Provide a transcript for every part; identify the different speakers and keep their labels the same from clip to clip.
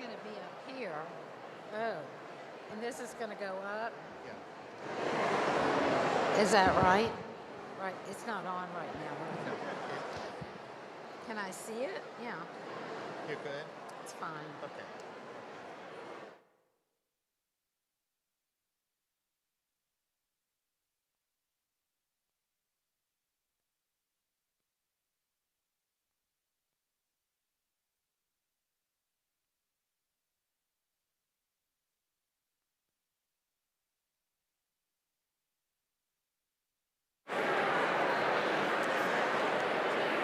Speaker 1: going to be up here. Oh, and this is going to go up?
Speaker 2: Yeah.
Speaker 1: Is that right? Right, it's not on right now.
Speaker 2: No,
Speaker 1: Can I see it? Yeah,
Speaker 2: you're good?
Speaker 1: it's fine.
Speaker 2: Okay.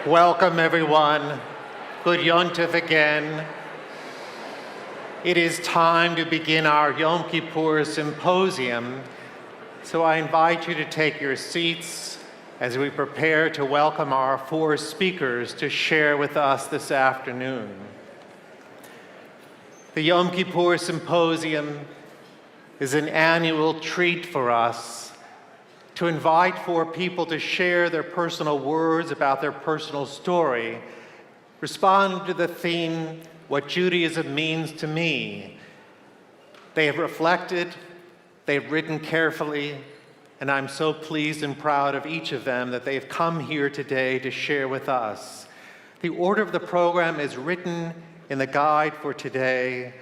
Speaker 2: Welcome, everyone. Good Yontif again. It is time to begin our Yom Kippur Symposium, so I invite you to take your seats as we prepare to welcome our four speakers to share with us this afternoon. The Yom Kippur Symposium is an annual treat for us to invite four people to share their personal words about their personal story, respond to the theme, What Judaism Means to Me. They have reflected, they've written carefully, and I'm so pleased and proud of each of them that they've come here today to share with us. The order of the program is written in the guide for today,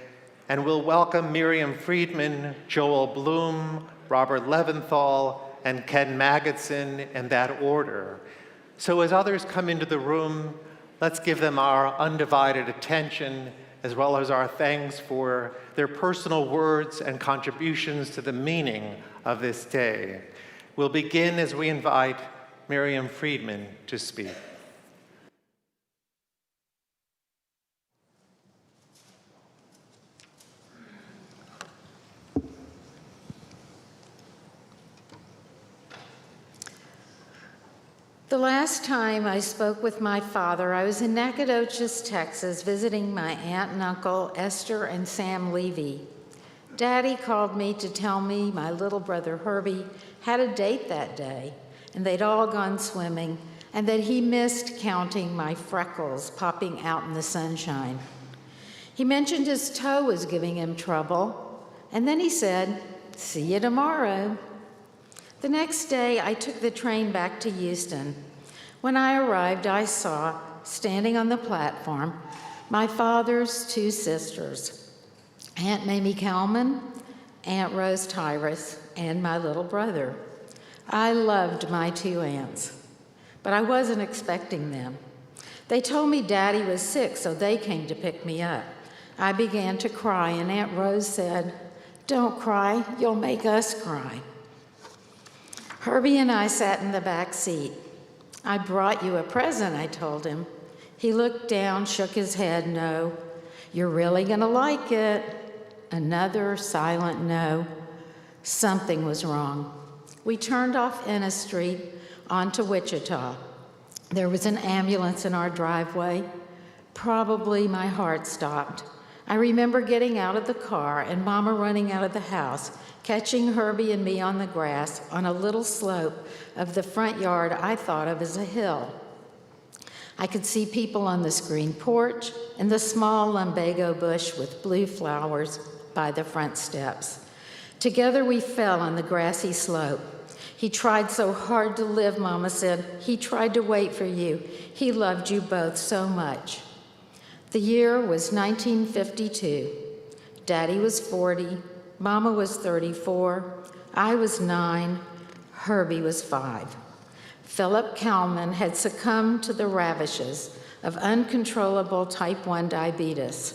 Speaker 2: and we'll welcome Miriam Friedman, Joel Bloom, Robert Leventhal, and Ken Magidson in that order. So as others come into the room, let's give them our undivided attention as well as our thanks for their personal words and contributions to the meaning of this day. We'll begin as we invite Miriam Friedman to speak.
Speaker 1: The last time I spoke with my father, I was in Nacogdoches, Texas, visiting my aunt and uncle, Esther and Sam Levy. Daddy called me to tell me my little brother Herbie had a date that day, and they'd all gone swimming, and that he missed counting my freckles popping out in the sunshine. He mentioned his toe was giving him trouble, and then he said, "See you tomorrow." The next day, I took the train back to Houston. When I arrived, I saw, standing on the platform, my father's two sisters, Aunt Mamie Kalman, Aunt Rose Tyrus, and my little brother. I loved my two aunts, but I wasn't expecting them. They told me Daddy was sick, so they came to pick me up. I began to cry, and Aunt Rose said, "Don't cry, you'll make us cry." Herbie and I sat in the back seat. "I brought you a present," I told him. He looked down, shook his head, "No." "You're really gonna like it." Another silent no. Something was wrong. We turned off Ennis Street onto Wichita. There was an ambulance in our driveway. Probably my heart stopped. I remember getting out of the car and Mama running out of the house, catching Herbie and me on the grass on a little slope of the front yard I thought of as a hill. I could see people on the screen porch and the small lumbago bush with blue flowers by the front steps. Together we fell on the grassy slope. "He tried so hard to live," Mama said. "He tried to wait for you. He loved you both so much." The year was 1952. Daddy was 40, Mama was 34, I was 9, Herbie was 5. Philip Kalman had succumbed to the ravages of uncontrollable type 1 diabetes.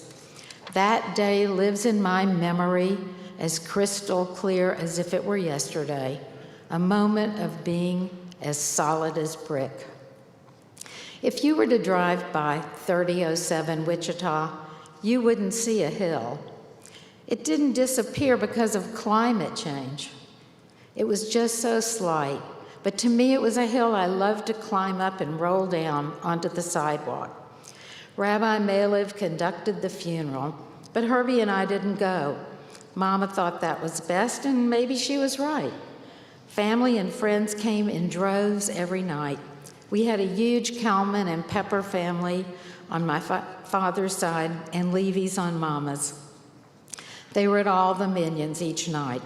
Speaker 1: That day lives in my memory as crystal clear as if it were yesterday, a moment of being as solid as brick. If you were to drive by 3007 Wichita, you wouldn't see a hill. It didn't disappear because of climate change. It was just so slight, but to me it was a hill I loved to climb up and roll down onto the sidewalk. Rabbi Malev conducted the funeral, but Herbie and I didn't go. Mama thought that was best, and maybe she was right. Family and friends came in droves every night. We had a huge Kalman and Pepper family on my father's side and Levy's on Mama's. They were at all the minions each night.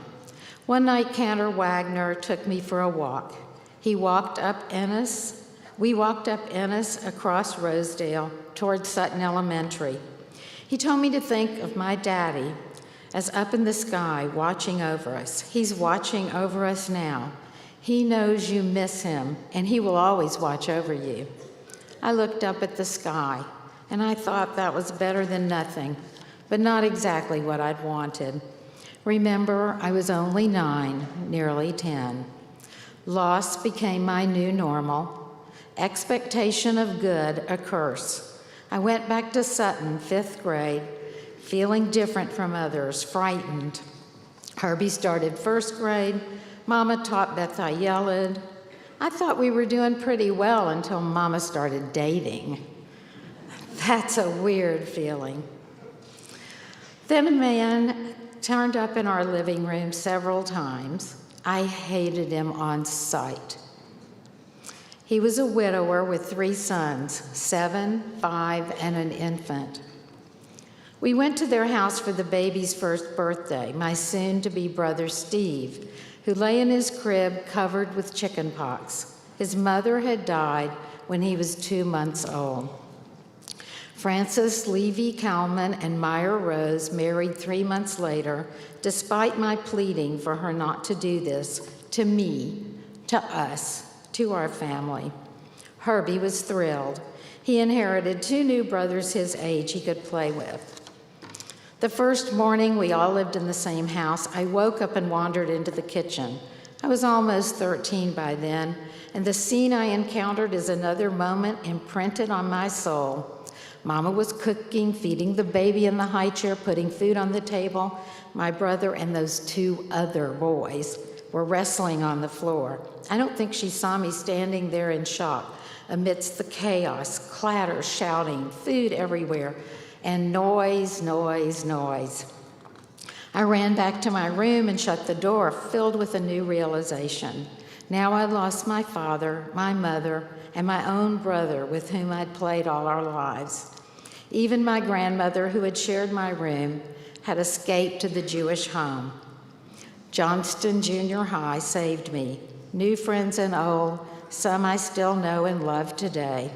Speaker 1: One night, Cantor Wagner took me for a walk. We walked up Ennis across Rosedale toward Sutton Elementary. He told me to think of my daddy as up in the sky watching over us. He's watching over us now. He knows you miss him, and he will always watch over you. I looked up at the sky, and I thought that was better than nothing, but not exactly what I'd wanted. Remember, I was only 9, nearly 10. Loss became my new normal. Expectation of good, a curse. I went back to Sutton, 5th grade, feeling different from others, frightened. Herbie started 1st grade. Mama taught Beth Israel. I thought we were doing pretty well until Mama started dating. That's a weird feeling. Then a man turned up in our living room several times. I hated him on sight. He was a widower with 3 sons, 7, 5, and an infant. We went to their house for the baby's 1st birthday, my soon-to-be brother Steve, who lay in his crib covered with chicken pox. His mother had died when he was 2 months old. Frances Levy Kalman and Meyer Rose married 3 months later, despite my pleading for her not to do this, to me, to us, to our family. Herbie was thrilled. He inherited 2 new brothers his age he could play with. The first morning we all lived in the same house, I woke up and wandered into the kitchen. I was almost 13 by then, and the scene I encountered is another moment imprinted on my soul. Mama was cooking, feeding the baby in the high chair, putting food on the table. My brother and those 2 other boys were wrestling on the floor. I don't think she saw me standing there in shock amidst the chaos, clatter, shouting, food everywhere, and noise, noise, noise. I ran back to my room and shut the door, filled with a new realization. Now I lost my father, my mother, and my own brother with whom I'd played all our lives. Even my grandmother, who had shared my room, had escaped to the Jewish home. Johnston Junior High saved me. New friends and old, some I still know and love today.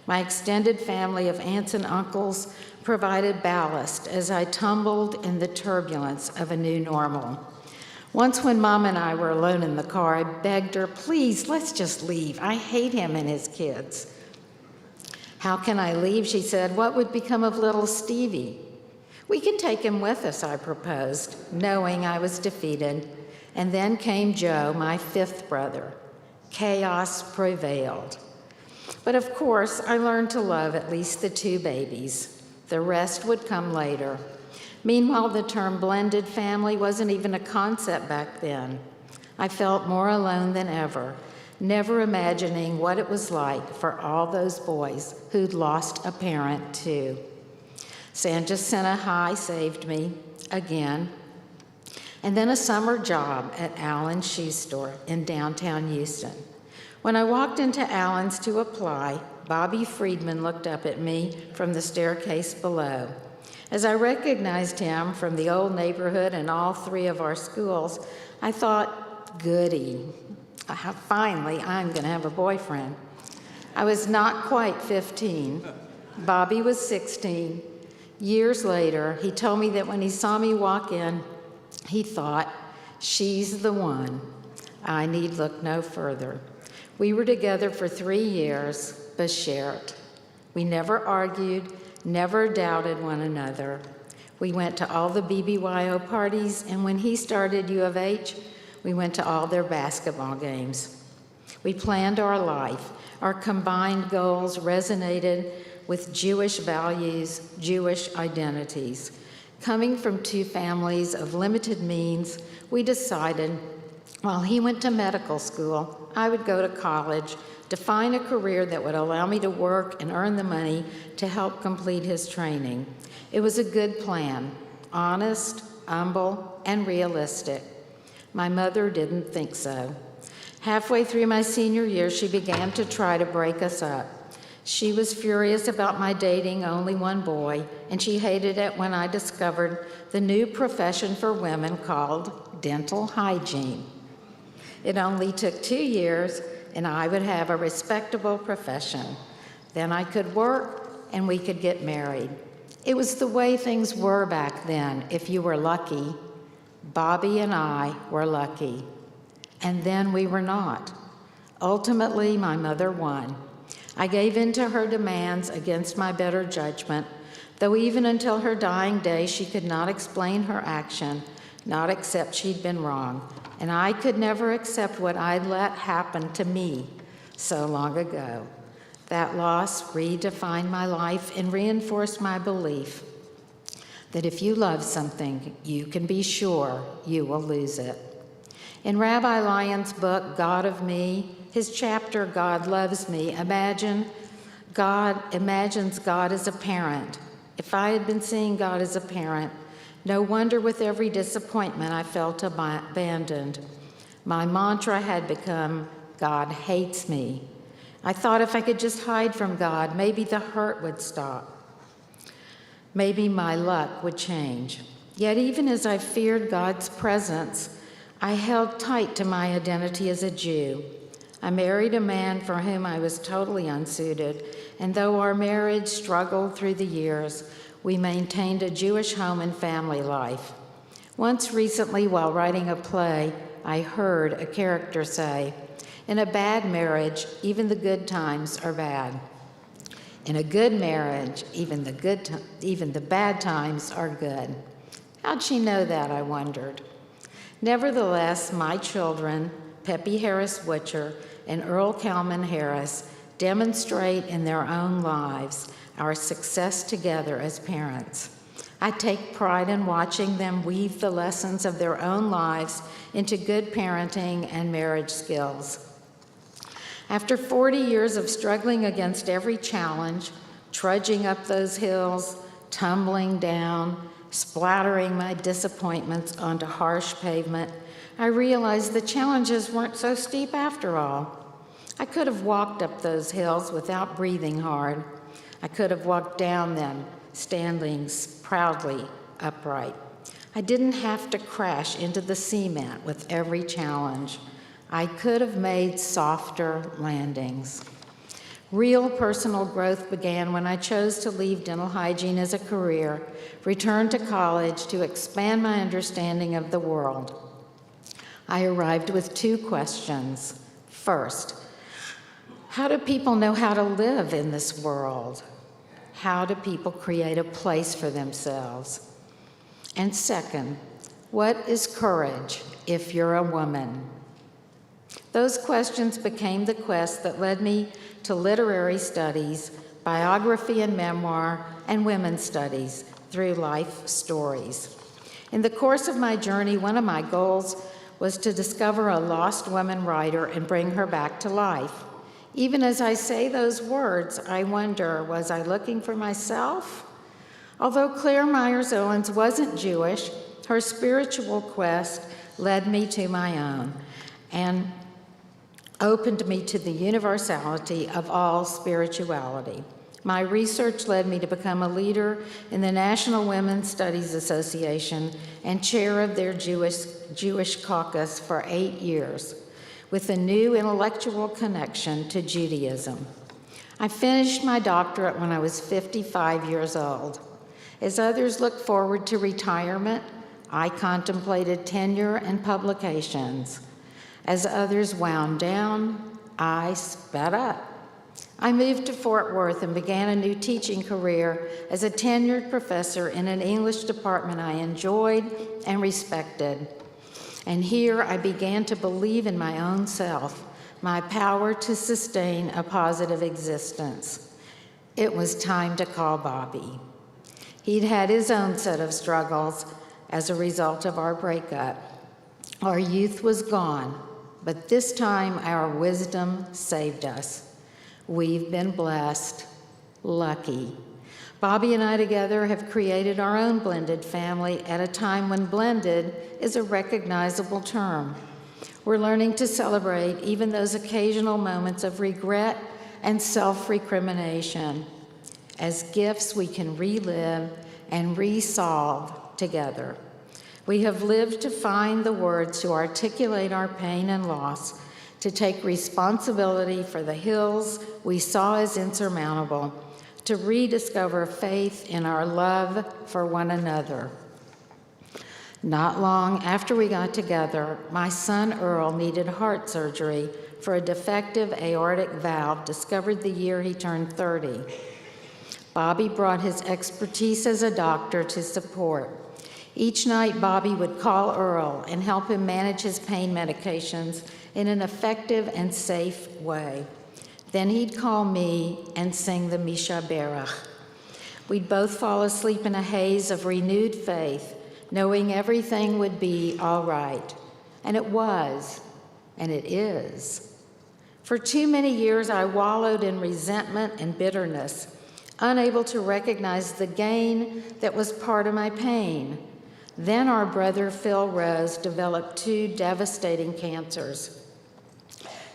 Speaker 1: My extended family of aunts and uncles provided ballast as I tumbled in the turbulence of a new normal. Once when Mom and I were alone in the car, I begged her, please, let's just leave. I hate him and his kids. How can I leave? She said. What would become of little Stevie? We can take him with us, I proposed, knowing I was defeated. And then came Joe, my 5th brother. Chaos prevailed. But of course, I learned to love at least the 2 babies. The rest would come later. Meanwhile, the term blended family wasn't even a concept back then. I felt more alone than ever, never imagining what it was like for all those boys who'd lost a parent too. San Jacinto High saved me again, and then a summer job at Allen's Shoe Store in downtown Houston. When I walked into Allen's to apply, Bobby Friedman looked up at me from the staircase below. As I recognized him from the old neighborhood and all 3 of our schools, I thought, goody, finally I'm going to have a boyfriend. I was not quite 15. Bobby was 16. Years later, he told me that when he saw me walk in, he thought, she's the one. I need look no further. We were together for 3 years, b'shert. We never argued, never doubted one another. We went to all the BBYO parties, and when he started U of H, we went to all their basketball games. We planned our life. Our combined goals resonated with Jewish values, Jewish identities. Coming from 2 families of limited means, we decided while he went to medical school, I would go to college to find a career that would allow me to work and earn the money to help complete his training. It was a good plan, honest, humble, and realistic. My mother didn't think so. Halfway through my senior year, she began to try to break us up. She was furious about my dating only one boy, and she hated it when I discovered the new profession for women called dental hygiene. It only took 2 years, and I would have a respectable profession. Then I could work, and we could get married. It was the way things were back then, if you were lucky. Bobby and I were lucky. And then we were not. Ultimately, my mother won. I gave in to her demands against my better judgment, though even until her dying day, she could not explain her action, not accept she'd been wrong. And I could never accept what I'd let happen to me so long ago. That loss redefined my life and reinforced my belief that if you love something, you can be sure you will lose it. In Rabbi Lyon's book, God of Me, his chapter, God Loves Me, imagines God as a parent. If I had been seeing God as a parent, no wonder with every disappointment I felt abandoned. My mantra had become, God hates me. I thought if I could just hide from God, maybe the hurt would stop. Maybe my luck would change. Yet even as I feared God's presence, I held tight to my identity as a Jew. I married a man for whom I was totally unsuited, and though our marriage struggled through the years, we maintained a Jewish home and family life. Once recently, while writing a play, I heard a character say, "In a bad marriage, even the good times are bad. In a good marriage, even the bad times are good." How'd she know that, I wondered. Nevertheless, my children, Peppy Harris Witcher and Earl Kalman Harris, demonstrate in their own lives our success together as parents. I take pride in watching them weave the lessons of their own lives into good parenting and marriage skills. After 40 years of struggling against every challenge, trudging up those hills, tumbling down, splattering my disappointments onto harsh pavement, I realized the challenges weren't so steep after all. I could have walked up those hills without breathing hard. I could have walked down them, standing proudly upright. I didn't have to crash into the cement with every challenge. I could have made softer landings. Real personal growth began when I chose to leave dental hygiene as a career, return to college to expand my understanding of the world. I arrived with 2 questions. First, how do people know how to live in this world? How do people create a place for themselves? And second, what is courage if you're a woman? Those questions became the quest that led me to literary studies, biography and memoir, and women's studies through life stories. In the course of my journey, one of my goals was to discover a lost woman writer and bring her back to life. Even as I say those words, I wonder, was I looking for myself? Although Claire Myers Owens wasn't Jewish, her spiritual quest led me to my own and opened me to the universality of all spirituality. My research led me to become a leader in the National Women's Studies Association and chair of their Jewish caucus for 8 years, with a new intellectual connection to Judaism. I finished my doctorate when I was 55 years old. As others looked forward to retirement, I contemplated tenure and publications. As others wound down, I sped up. I moved to Fort Worth and began a new teaching career as a tenured professor in an English department I enjoyed and respected. And here I began to believe in my own self, my power to sustain a positive existence. It was time to call Bobby. He'd had his own set of struggles as a result of our breakup. Our youth was gone, but this time our wisdom saved us. We've been blessed, lucky. Bobby and I together have created our own blended family at a time when blended is a recognizable term. We're learning to celebrate even those occasional moments of regret and self-recrimination as gifts we can relive and resolve together. We have lived to find the words to articulate our pain and loss, to take responsibility for the hills we saw as insurmountable, to rediscover faith in our love for one another. Not long after we got together, my son Earl needed heart surgery for a defective aortic valve discovered the year he turned 30. Bobby brought his expertise as a doctor to support. Each night, Bobby would call Earl and help him manage his pain medications in an effective and safe way. Then he'd call me and sing the Misha Berach. We'd both fall asleep in a haze of renewed faith, knowing everything would be all right. And it was, and it is. For too many years, I wallowed in resentment and bitterness, unable to recognize the gain that was part of my pain. Then our brother Phil Rose developed 2 devastating cancers.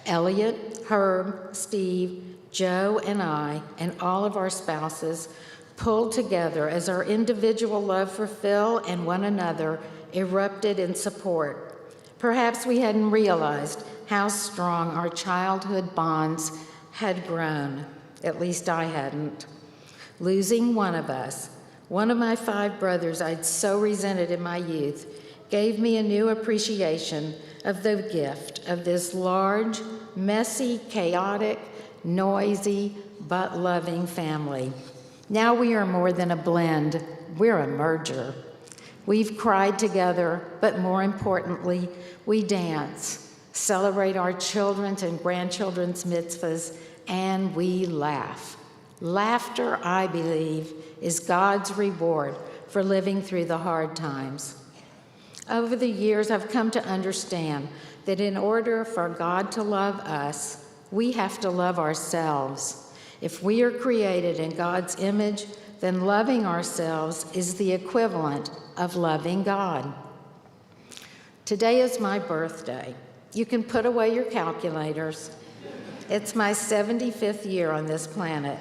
Speaker 1: Elliot, Herb, Steve, Joe, and I, and all of our spouses pulled together as our individual love for Phil and one another erupted in support. Perhaps we hadn't realized how strong our childhood bonds had grown. At least I hadn't. Losing one of us, one of my 5 brothers I'd so resented in my youth, gave me a new appreciation of the gift of this large, messy, chaotic, noisy, but loving family. Now we are more than a blend, we're a merger. We've cried together, but more importantly, we dance, celebrate our children's and grandchildren's mitzvahs, and we laugh. Laughter, I believe, is God's reward for living through the hard times. Over the years, I've come to understand that in order for God to love us, we have to love ourselves. If we are created in God's image, then loving ourselves is the equivalent of loving God. Today is my birthday. You can put away your calculators. It's my 75th year on this planet.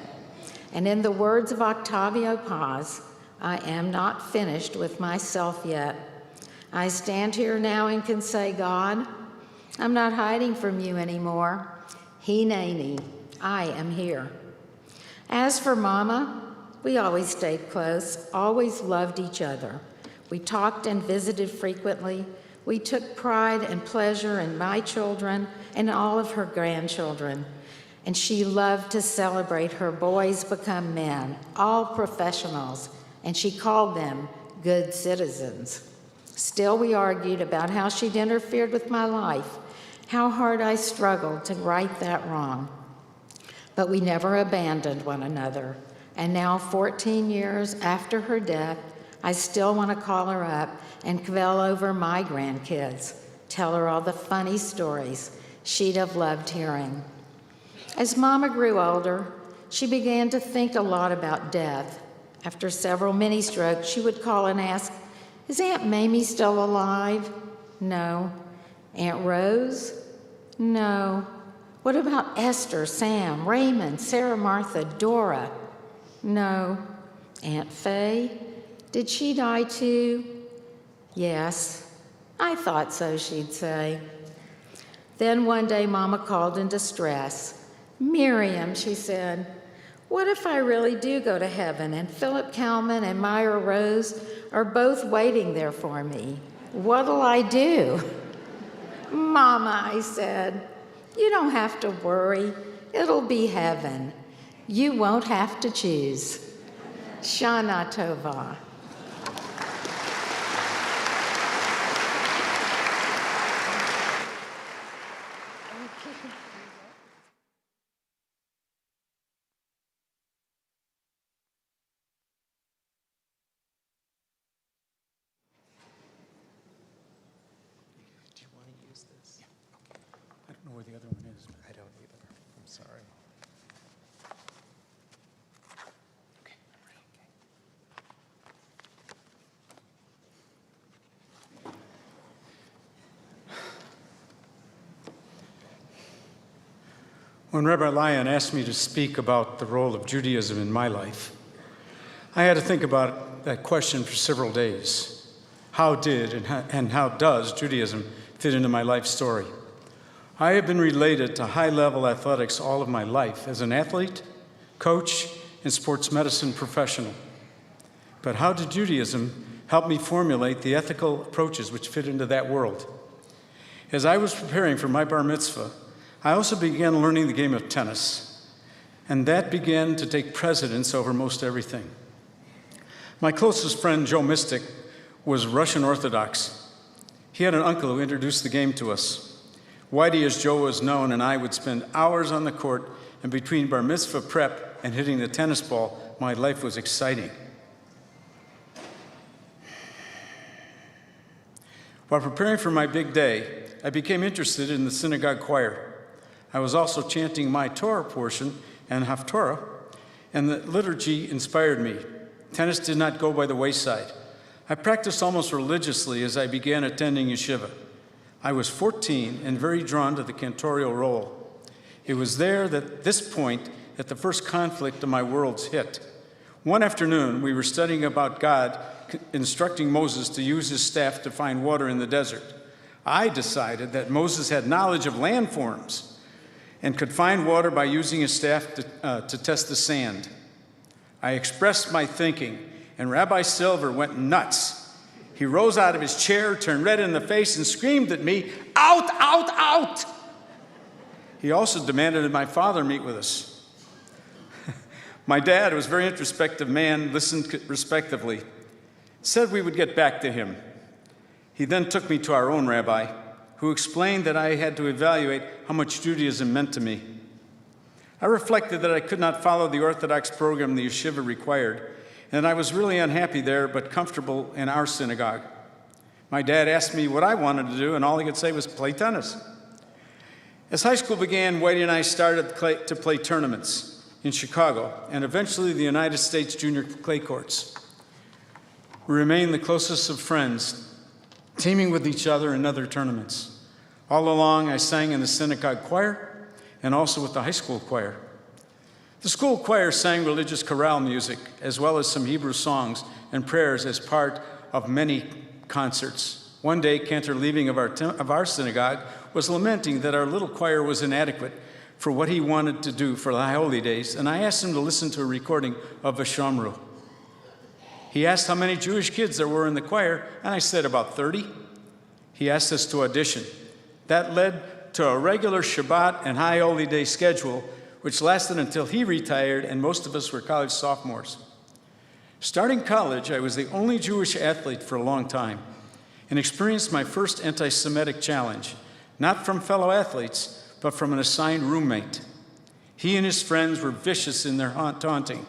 Speaker 1: And in the words of Octavio Paz, I am not finished with myself yet. I stand here now and can say, God, I'm not hiding from you anymore. Hineni, I am here. As for Mama, we always stayed close, always loved each other. We talked and visited frequently. We took pride and pleasure in my children and all of her grandchildren. And she loved to celebrate her boys become men, all professionals, and she called them good citizens. Still, we argued about how she'd interfered with my life, how hard I struggled to right that wrong. But we never abandoned one another. And now, 14 years after her death, I still want to call her up and kvel over my grandkids, tell her all the funny stories she'd have loved hearing. As Mama grew older, she began to think a lot about death. After several mini strokes, she would call and ask, is Aunt Mamie still alive? No. Aunt Rose? No. What about Esther, Sam, Raymond, Sarah Martha, Dora? No. Aunt Faye? Did she die too? Yes. I thought so, she'd say. Then one day, Mama called in distress. Miriam, she said, what if I really do go to heaven and Philip Kalman and Myra Rose are both waiting there for me? What'll I do? Mama, I said, you don't have to worry. It'll be heaven. You won't have to choose. Shana Tova.
Speaker 3: Where the other one is. I don't either. I'm sorry. Okay, I'm ready. Okay.
Speaker 4: When Rabbi Lyon asked me to speak about the role of Judaism in my life, I had to think about that question for several days. How did and how does Judaism fit into my life story? I have been related to high-level athletics all of my life as an athlete, coach, and sports medicine professional. But how did Judaism help me formulate the ethical approaches which fit into that world? As I was preparing for my bar mitzvah, I also began learning the game of tennis, and that began to take precedence over most everything. My closest friend, Joe Mystic, was Russian Orthodox. He had an uncle who introduced the game to us. Whitey, as Joe was known, and I would spend hours on the court, and between bar mitzvah prep and hitting the tennis ball, my life was exciting. While preparing for my big day, I became interested in the synagogue choir. I was also chanting my Torah portion and Haftorah, and the liturgy inspired me. Tennis did not go by the wayside. I practiced almost religiously as I began attending yeshiva. I was 14 and very drawn to the cantorial role. It was there at this point that the first conflict of my worlds hit. One afternoon, we were studying about God instructing Moses to use his staff to find water in the desert. I decided that Moses had knowledge of landforms and could find water by using his staff to test the sand. I expressed my thinking, and Rabbi Silver went nuts. He rose out of his chair, turned red in the face, and screamed at me, "Out, out, out!" He also demanded that my father meet with us. My dad, who was a very introspective man, listened respectively, said we would get back to him. He then took me to our own rabbi, who explained that I had to evaluate how much Judaism meant to me. I reflected that I could not follow the Orthodox program the yeshiva required, and I was really unhappy there, but comfortable in our synagogue. My dad asked me what I wanted to do, and all he could say was play tennis. As high school began, Whitey and I started to play tournaments in Chicago, and eventually the United States Junior Clay Courts. We remained the closest of friends, teaming with each other in other tournaments. All along, I sang in the synagogue choir and also with the high school choir. The school choir sang religious chorale music, as well as some Hebrew songs and prayers as part of many concerts. One day, cantor leaving of our synagogue was lamenting that our little choir was inadequate for what he wanted to do for the High Holy Days, and I asked him to listen to a recording of V'Shamru. He asked how many Jewish kids there were in the choir, and I said about 30. He asked us to audition. That led to a regular Shabbat and High Holy Day schedule, which lasted until he retired and most of us were college sophomores. Starting college, I was the only Jewish athlete for a long time and experienced my first anti-Semitic challenge, not from fellow athletes, but from an assigned roommate. He and his friends were vicious in their taunting,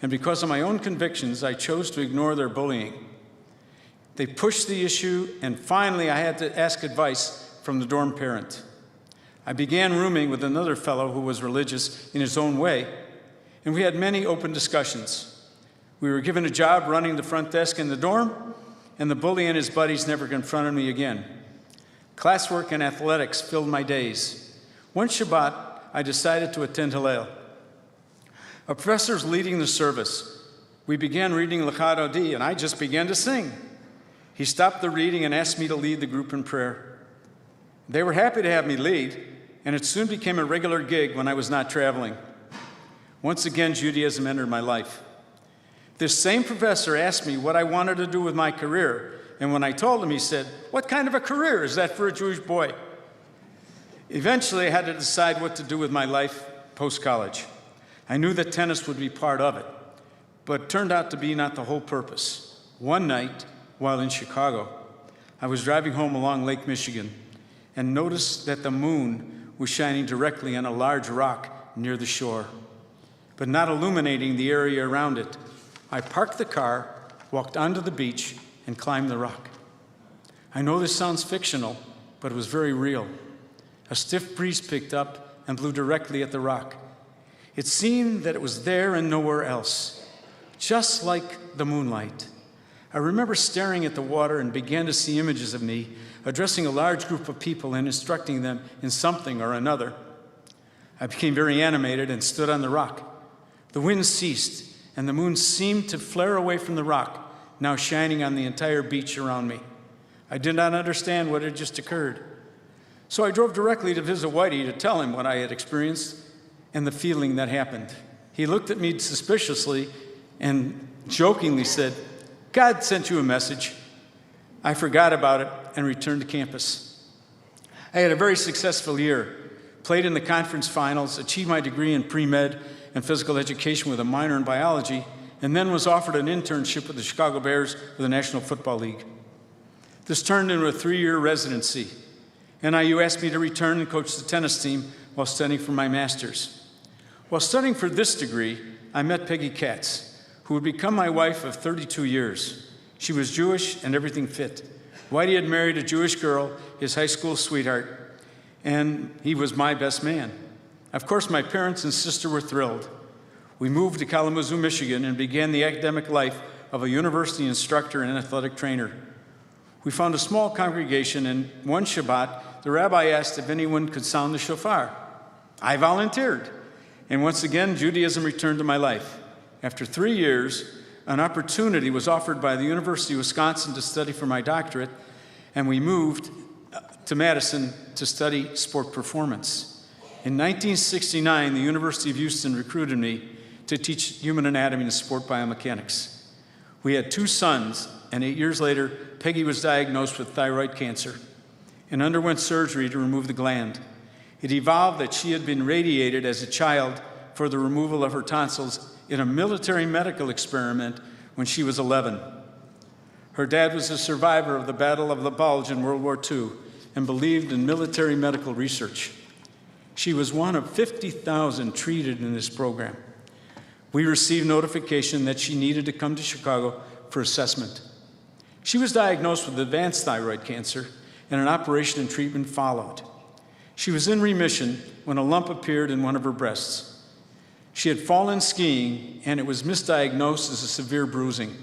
Speaker 4: and because of my own convictions, I chose to ignore their bullying. They pushed the issue, and finally I had to ask advice from the dorm parent. I began rooming with another fellow who was religious in his own way, and we had many open discussions. We were given a job running the front desk in the dorm, and the bully and his buddies never confronted me again. Classwork and athletics filled my days. One Shabbat, I decided to attend Hillel. A professor was leading the service. We began reading L'chad Odi, and I just began to sing. He stopped the reading and asked me to lead the group in prayer. They were happy to have me lead, and it soon became a regular gig when I was not traveling. Once again, Judaism entered my life. This same professor asked me what I wanted to do with my career, and when I told him, he said, "What kind of a career is that for a Jewish boy?" Eventually, I had to decide what to do with my life post-college. I knew that tennis would be part of it, but it turned out to be not the whole purpose. One night, while in Chicago, I was driving home along Lake Michigan and noticed that the moon was shining directly on a large rock near the shore, but not illuminating the area around it. I parked the car, walked onto the beach, and climbed the rock. I know this sounds fictional, but it was very real. A stiff breeze picked up and blew directly at the rock. It seemed that it was there and nowhere else, just like the moonlight. I remember staring at the water and began to see images of me addressing a large group of people and instructing them in something or another. I became very animated and stood on the rock. The wind ceased, and the moon seemed to flare away from the rock, now shining on the entire beach around me. I did not understand what had just occurred. So I drove directly to visit Whitey to tell him what I had experienced and the feeling that happened. He looked at me suspiciously and jokingly said, "God sent you a message." I forgot about it and returned to campus. I had a very successful year, played in the conference finals, achieved my degree in pre-med and physical education with a minor in biology, and then was offered an internship with the Chicago Bears of the National Football League. This turned into a 3-year residency. NIU asked me to return and coach the tennis team while studying for my master's. While studying for this degree, I met Peggy Katz, who would become my wife of 32 years. She was Jewish and everything fit. Whitey had married a Jewish girl, his high school sweetheart, and he was my best man. Of course, my parents and sister were thrilled. We moved to Kalamazoo, Michigan, and began the academic life of a university instructor and athletic trainer. We found a small congregation, and one Shabbat, the rabbi asked if anyone could sound the shofar. I volunteered, and once again, Judaism returned to my life. After 3 years, an opportunity was offered by the University of Wisconsin to study for my doctorate, and we moved to Madison to study sport performance. In 1969, the University of Houston recruited me to teach human anatomy and sport biomechanics. We had 2 sons, and 8 years later, Peggy was diagnosed with thyroid cancer and underwent surgery to remove the gland. It evolved that she had been radiated as a child for the removal of her tonsils in a military medical experiment when she was 11. Her dad was a survivor of the Battle of the Bulge in World War II and believed in military medical research. She was one of 50,000 treated in this program. We received notification that she needed to come to Chicago for assessment. She was diagnosed with advanced thyroid cancer, and an operation and treatment followed. She was in remission when a lump appeared in one of her breasts. She had fallen skiing, and it was misdiagnosed as a severe bruising.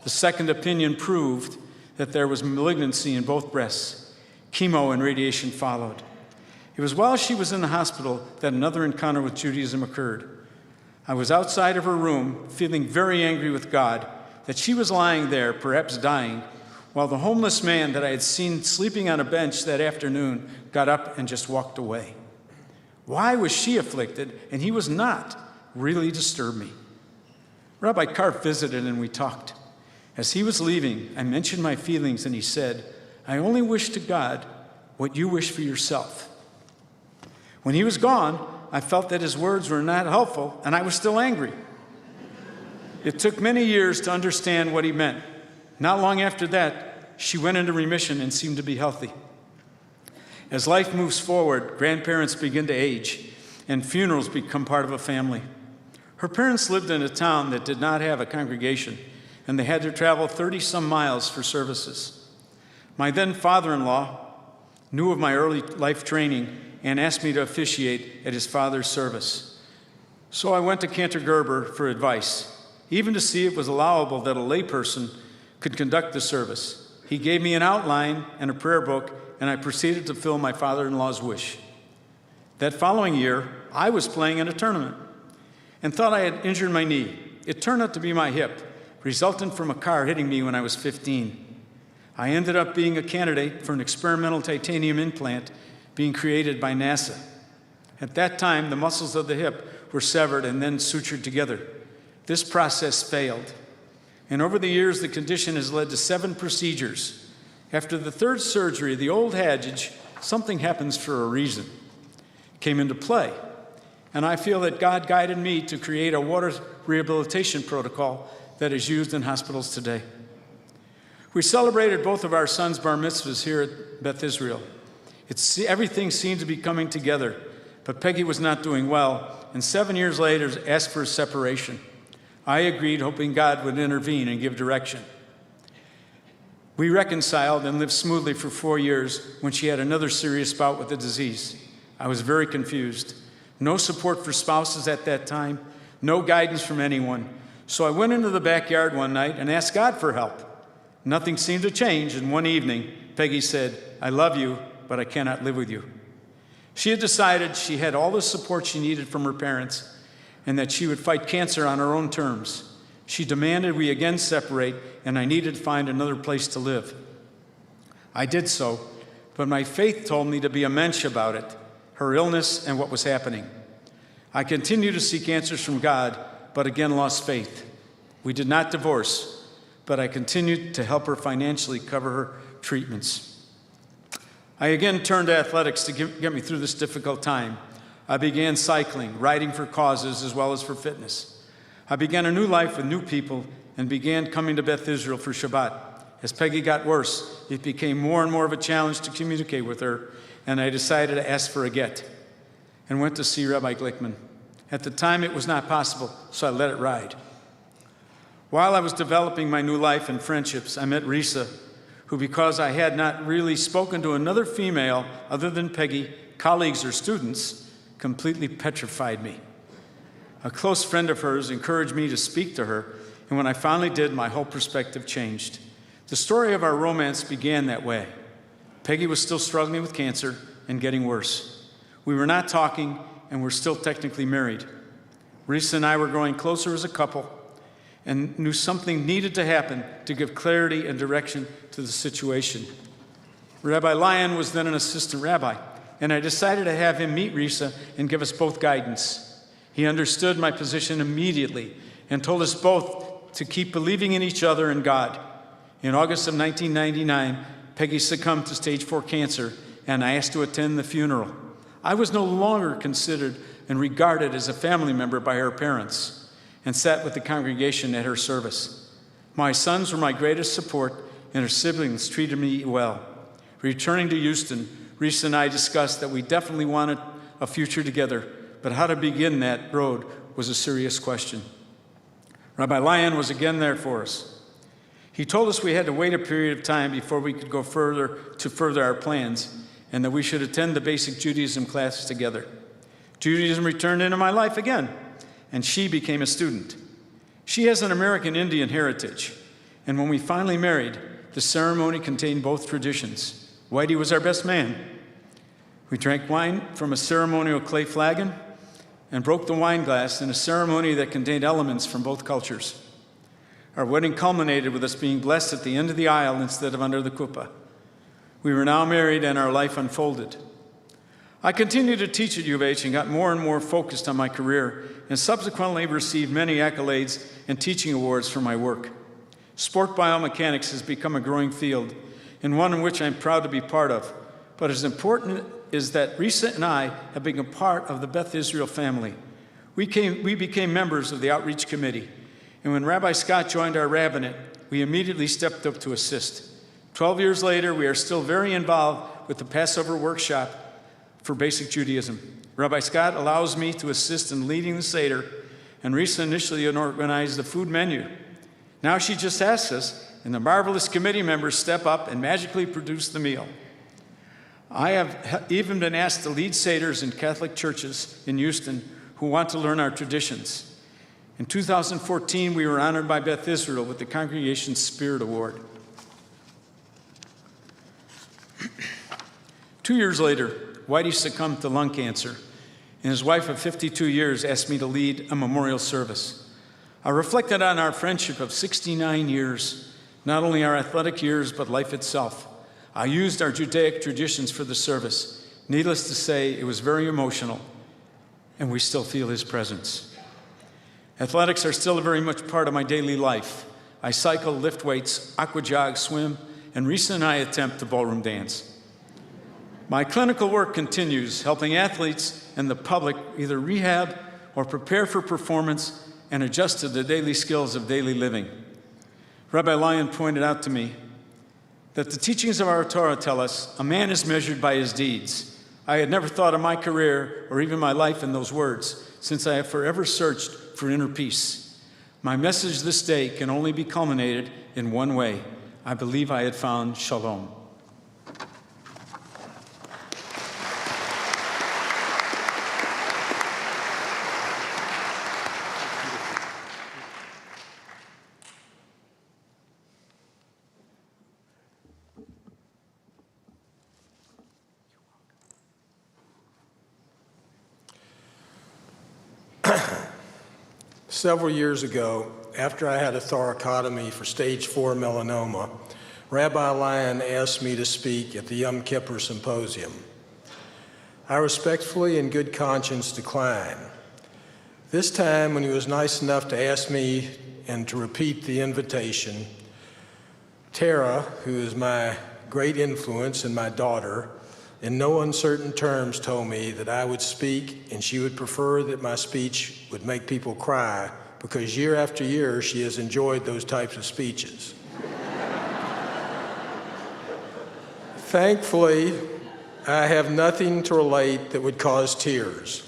Speaker 4: The second opinion proved that there was malignancy in both breasts. Chemo and radiation followed. It was while she was in the hospital that another encounter with Judaism occurred. I was outside of her room, feeling very angry with God that she was lying there, perhaps dying, while the homeless man that I had seen sleeping on a bench that afternoon got up and just walked away. Why was she afflicted and he was not? Really disturbed me. Rabbi Karp visited and we talked. As he was leaving, I mentioned my feelings and he said, "I only wish to God what you wish for yourself." When he was gone, I felt that his words were not helpful and I was still angry. It took many years to understand what he meant. Not long after that, she went into remission and seemed to be healthy. As life moves forward, grandparents begin to age, and funerals become part of a family. Her parents lived in a town that did not have a congregation, and they had to travel 30-some miles for services. My then father-in-law knew of my early life training and asked me to officiate at his father's service. So I went to Cantor Gerber for advice, even to see if it was allowable that a layperson could conduct the service. He gave me an outline and a prayer book, and I proceeded to fulfill my father-in-law's wish. That following year, I was playing in a tournament and thought I had injured my knee. It turned out to be my hip, resultant from a car hitting me when I was 15. I ended up being a candidate for an experimental titanium implant being created by NASA. At that time, the muscles of the hip were severed and then sutured together. This process failed. And over the years, the condition has led to 7 procedures. After the 3rd surgery, the old adage, "something happens for a reason," came into play. And I feel that God guided me to create a water rehabilitation protocol that is used in hospitals today. We celebrated both of our sons' bar mitzvahs here at Beth Israel. Everything seemed to be coming together, but Peggy was not doing well, and 7 years later asked for a separation. I agreed, hoping God would intervene and give direction. We reconciled and lived smoothly for 4 years when she had another serious bout with the disease. I was very confused. No support for spouses at that time, no guidance from anyone. So I went into the backyard one night and asked God for help. Nothing seemed to change, and one evening, Peggy said, "I love you, but I cannot live with you." She had decided she had all the support she needed from her parents and that she would fight cancer on her own terms. She demanded we again separate, and I needed to find another place to live. I did so, but my faith told me to be a mensch about it, her illness and what was happening. I continued to seek answers from God, but again lost faith. We did not divorce, but I continued to help her financially cover her treatments. I again turned to athletics to get me through this difficult time. I began cycling, riding for causes as well as for fitness. I began a new life with new people and began coming to Beth Israel for Shabbat. As Peggy got worse, it became more and more of a challenge to communicate with her, and I decided to ask for a get and went to see Rabbi Glickman. At the time, it was not possible, so I let it ride. While I was developing my new life and friendships, I met Risa, who, because I had not really spoken to another female other than Peggy, colleagues or students, completely petrified me. A close friend of hers encouraged me to speak to her, and when I finally did, my whole perspective changed. The story of our romance began that way. Peggy was still struggling with cancer and getting worse. We were not talking, and were still technically married. Risa and I were growing closer as a couple and knew something needed to happen to give clarity and direction to the situation. Rabbi Lyon was then an assistant rabbi, and I decided to have him meet Risa and give us both guidance. He understood my position immediately and told us both to keep believing in each other and God. In August of 1999, Peggy succumbed to stage 4 cancer, and I asked to attend the funeral. I was no longer considered and regarded as a family member by her parents and sat with the congregation at her service. My sons were my greatest support, and her siblings treated me well. Returning to Houston, Risa and I discussed that we definitely wanted a future together, but how to begin that road was a serious question. Rabbi Lyon was again there for us. He told us we had to wait a period of time before we could go further our plans, and that we should attend the basic Judaism classes together. Judaism returned into my life again, and she became a student. She has an American Indian heritage, and when we finally married, the ceremony contained both traditions. Whitey was our best man. We drank wine from a ceremonial clay flagon and broke the wine glass in a ceremony that contained elements from both cultures. Our wedding culminated with us being blessed at the end of the aisle instead of under the kuppah. We were now married, and our life unfolded. I continued to teach at U of H and got more and more focused on my career, and subsequently received many accolades and teaching awards for my work. Sport biomechanics has become a growing field, and one in which I'm proud to be part of. But as important is that Risa and I have become a part of the Beth Israel family. We became members of the outreach committee, and when Rabbi Scott joined our rabbinate, we immediately stepped up to assist. 12 years later, we are still very involved with the Passover workshop for basic Judaism. Rabbi Scott allows me to assist in leading the Seder, and Risa initially organized the food menu. Now she just asks us, and the marvelous committee members step up and magically produce the meal. I have even been asked to lead Seders in Catholic churches in Houston who want to learn our traditions. In 2014, we were honored by Beth Israel with the Congregation's Spirit Award. 2 years later, Whitey succumbed to lung cancer, and his wife of 52 years asked me to lead a memorial service. I reflected on our friendship of 69 years, not only our athletic years, but life itself. I used our Judaic traditions for the service. Needless to say, it was very emotional, and we still feel his presence. Athletics are still very much part of my daily life. I cycle, lift weights, aqua jog, swim, and Risa and I attempt to ballroom dance. My clinical work continues, helping athletes and the public either rehab or prepare for performance and adjust to the daily skills of daily living. Rabbi Lyon pointed out to me that the teachings of our Torah tell us a man is measured by his deeds. I had never thought of my career or even my life in those words, since I have forever searched for inner peace. My message this day can only be culminated in one way. I believe I had found shalom.
Speaker 5: Several years ago, after I had a thoracotomy for stage 4 melanoma, Rabbi Lyon asked me to speak at the Yom Kippur Symposium. I respectfully and good conscience declined. This time, when he was nice enough to ask me and to repeat the invitation, Tara, who is my great influence and my daughter, in no uncertain terms told me that I would speak and she would prefer that my speech would make people cry because year after year she has enjoyed those types of speeches. Thankfully, I have nothing to relate that would cause tears.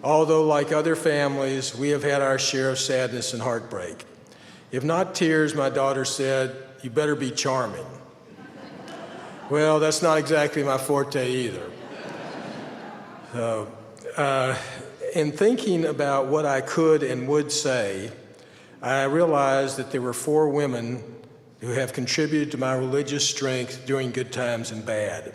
Speaker 5: Although, like other families, we have had our share of sadness and heartbreak. If not tears, my daughter said, "You better be charming." Well, that's not exactly my forte either. In thinking about what I could and would say, I realized that there were 4 women who have contributed to my religious strength during good times and bad.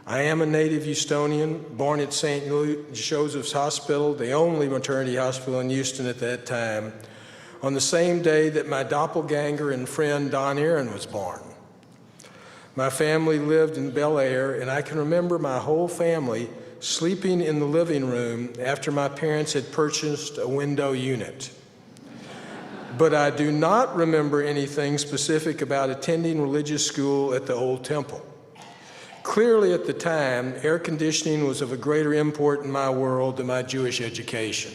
Speaker 5: I am a native Houstonian, born at St. Joseph's Hospital, the only maternity hospital in Houston at that time, on the same day that my doppelganger and friend Don Aaron was born. My family lived in Bel Air, and I can remember my whole family sleeping in the living room after my parents had purchased a window unit. But I do not remember anything specific about attending religious school at the old temple. Clearly at the time, air conditioning was of a greater import in my world than my Jewish education.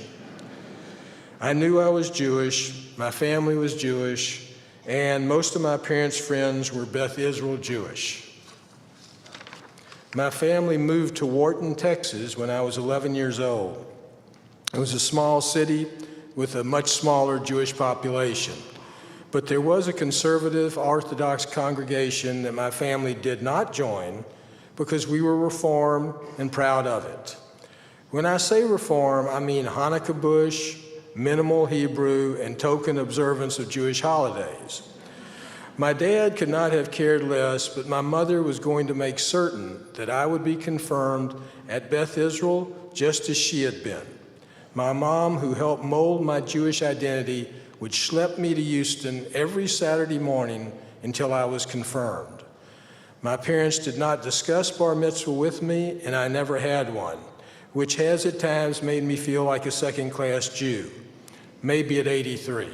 Speaker 5: I knew I was Jewish, my family was Jewish, and most of my parents' friends were Beth Israel Jewish. My family moved to Wharton, Texas when I was 11 years old. It was a small city with a much smaller Jewish population, but there was a conservative Orthodox congregation that my family did not join because we were Reform and proud of it. When I say Reform, I mean Hanukkah bush, minimal Hebrew, and token observance of Jewish holidays. My dad could not have cared less, but my mother was going to make certain that I would be confirmed at Beth Israel just as she had been. My mom, who helped mold my Jewish identity, would schlep me to Houston every Saturday morning until I was confirmed. My parents did not discuss bar mitzvah with me, and I never had one, which has at times made me feel like a second-class Jew. Maybe at 83.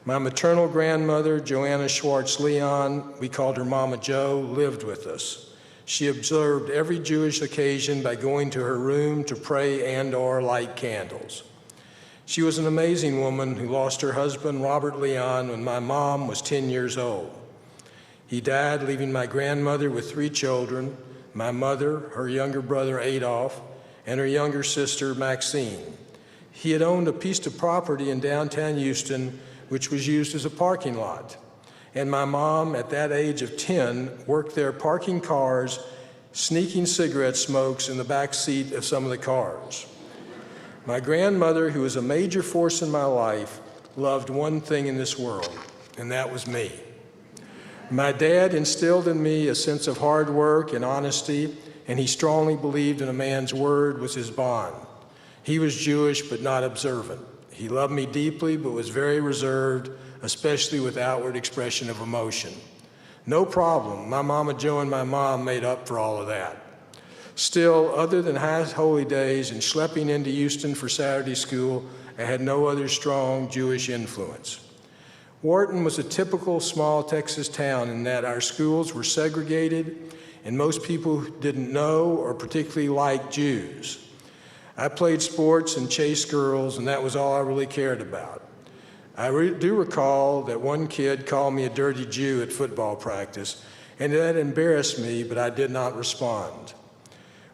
Speaker 5: My maternal grandmother, Joanna Schwartz-Leon, we called her Mama Jo, lived with us. She observed every Jewish occasion by going to her room to pray and/or light candles. She was an amazing woman who lost her husband, Robert Leon, when my mom was 10 years old. He died, leaving my grandmother with 3 children, my mother, her younger brother Adolph, and her younger sister Maxine. He had owned a piece of property in downtown Houston, which was used as a parking lot. And my mom, at that age of 10, worked there parking cars, sneaking cigarette smokes in the back seat of some of the cars. My grandmother, who was a major force in my life, loved one thing in this world, and that was me. My dad instilled in me a sense of hard work and honesty, and he strongly believed in a man's word was his bond. He was Jewish but not observant. He loved me deeply but was very reserved, especially with outward expression of emotion. No problem, my Mama Jo and my mom made up for all of that. Still, other than high holy days and schlepping into Houston for Saturday school, I had no other strong Jewish influence. Wharton was a typical small Texas town in that our schools were segregated and most people didn't know or particularly like Jews. I played sports and chased girls, and that was all I really cared about. I do recall that one kid called me a dirty Jew at football practice, and that embarrassed me, but I did not respond.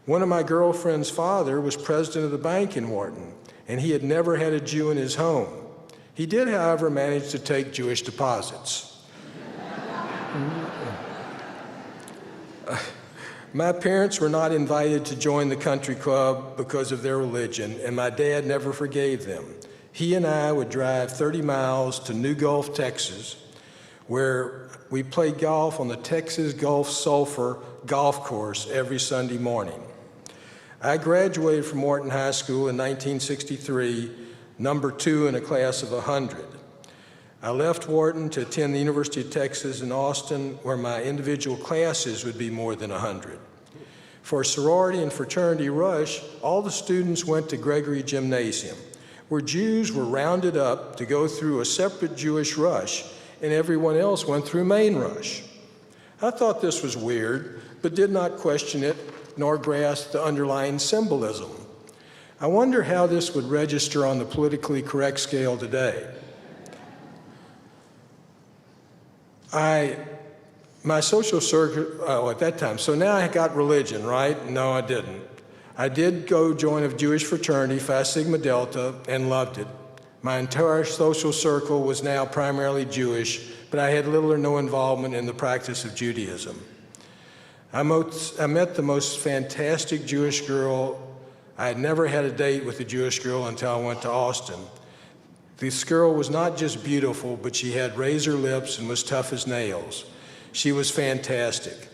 Speaker 5: One of my girlfriend's father was president of the bank in Wharton, and he had never had a Jew in his home. He did, however, manage to take Jewish deposits. My parents were not invited to join the country club because of their religion, and my dad never forgave them. He and I would drive 30 miles to New Gulf, Texas, where we played golf on the Texas Gulf Sulphur golf course every Sunday morning. I graduated from Wharton High School in 1963, number 2 in a class of 100. I left Wharton to attend the University of Texas in Austin, where my individual classes would be more than 100. For sorority and fraternity rush, all the students went to Gregory Gymnasium, where Jews were rounded up to go through a separate Jewish rush, and everyone else went through main rush. I thought this was weird, but did not question it, nor grasp the underlying symbolism. I wonder how this would register on the politically correct scale today. My social circle, at that time, so now I got religion, right? No, I didn't. I did go join a Jewish fraternity, Phi Sigma Delta, and loved it. My entire social circle was now primarily Jewish, but I had little or no involvement in the practice of Judaism. I met the most fantastic Jewish girl. I had never had a date with a Jewish girl until I went to Austin. This girl was not just beautiful, but she had razor lips and was tough as nails. She was fantastic.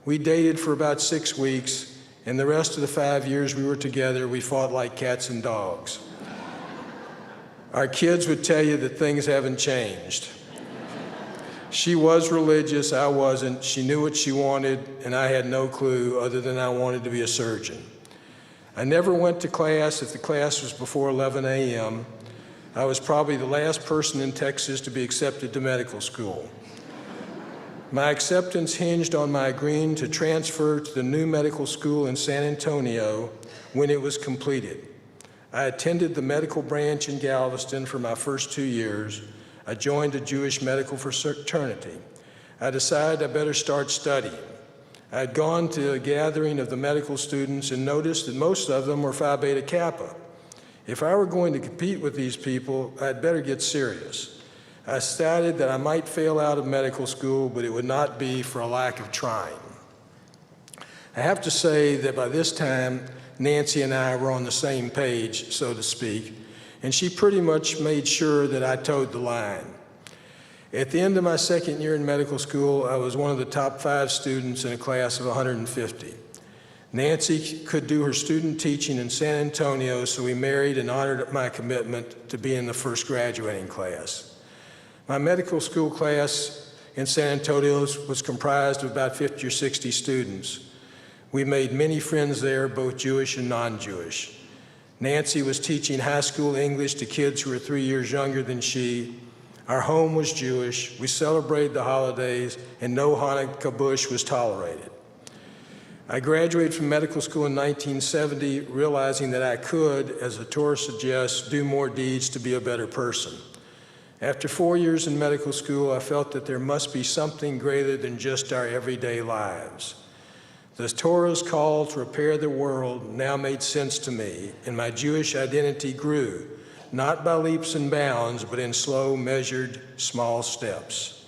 Speaker 5: We dated for about 6 weeks, and the rest of the 5 years we were together, we fought like cats and dogs. Our kids would tell you that things haven't changed. She was religious, I wasn't. She knew what she wanted, and I had no clue other than I wanted to be a surgeon. I never went to class if the class was before 11 a.m. I was probably the last person in Texas to be accepted to medical school. My acceptance hinged on my agreeing to transfer to the new medical school in San Antonio when it was completed. I attended the medical branch in Galveston for my first 2 years. I joined a Jewish medical fraternity. I decided I better start studying. I had gone to a gathering of the medical students and noticed that most of them were Phi Beta Kappa. If I were going to compete with these people, I'd better get serious. I decided that I might fail out of medical school, but it would not be for a lack of trying. I have to say that by this time, Nancy and I were on the same page, so to speak, and she pretty much made sure that I towed the line. At the end of my second year in medical school, I was one of the top 5 students in a class of 150. Nancy could do her student teaching in San Antonio, so we married and honored my commitment to be in the first graduating class. My medical school class in San Antonio was comprised of about 50 or 60 students. We made many friends there, both Jewish and non-Jewish. Nancy was teaching high school English to kids who were 3 years younger than she. Our home was Jewish. We celebrated the holidays, and no Hanukkah bush was tolerated. I graduated from medical school in 1970, realizing that I could, as the Torah suggests, do more deeds to be a better person. After 4 years in medical school, I felt that there must be something greater than just our everyday lives. The Torah's call to repair the world now made sense to me, and my Jewish identity grew, not by leaps and bounds, but in slow, measured, small steps.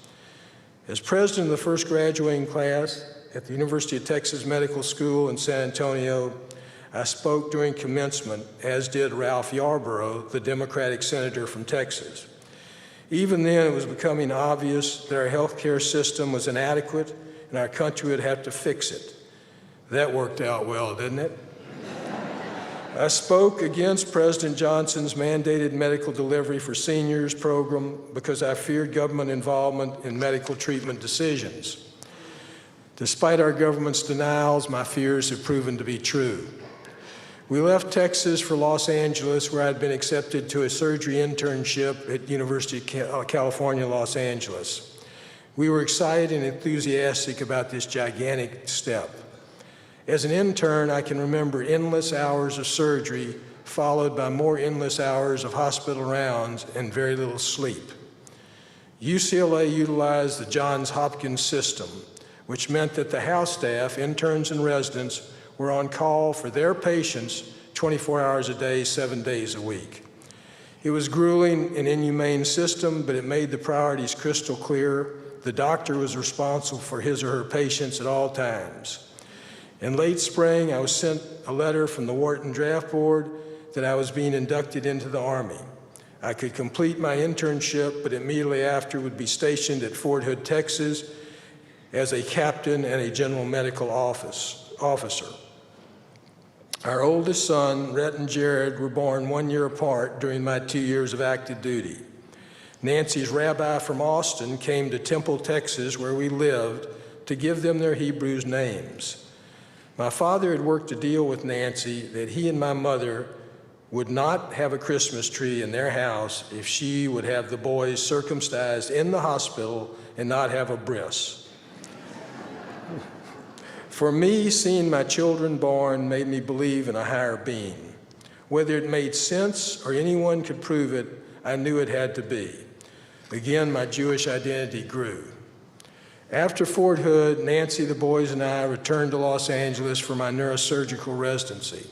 Speaker 5: As president of the first graduating class at the University of Texas Medical School in San Antonio, I spoke during commencement, as did Ralph Yarborough, the Democratic senator from Texas. Even then, it was becoming obvious that our healthcare system was inadequate and our country would have to fix it. That worked out well, didn't it? I spoke against President Johnson's mandated medical delivery for seniors program because I feared government involvement in medical treatment decisions. Despite our government's denials, my fears have proven to be true. We left Texas for Los Angeles, where I'd been accepted to a surgery internship at University of California, Los Angeles. We were excited and enthusiastic about this gigantic step. As an intern, I can remember endless hours of surgery, followed by more endless hours of hospital rounds and very little sleep. UCLA utilized the Johns Hopkins system, which meant that the house staff, interns and residents, were on call for their patients 24 hours a day, 7 days a week. It was grueling and inhumane system, but it made the priorities crystal clear. The doctor was responsible for his or her patients at all times. In late spring, I was sent a letter from the Wharton Draft Board that I was being inducted into the Army. I could complete my internship, but immediately after would be stationed at Fort Hood, Texas, as a captain and a general medical officer. Our oldest son, Rhett and Jared, were born 1 year apart during my 2 years of active duty. Nancy's rabbi from Austin came to Temple, Texas, where we lived, to give them their Hebrew names. My father had worked a deal with Nancy that he and my mother would not have a Christmas tree in their house if she would have the boys circumcised in the hospital and not have a bris. For me, seeing my children born made me believe in a higher being. Whether it made sense or anyone could prove it, I knew it had to be. Again, my Jewish identity grew. After Fort Hood, Nancy, the boys, and I returned to Los Angeles for my neurosurgical residency.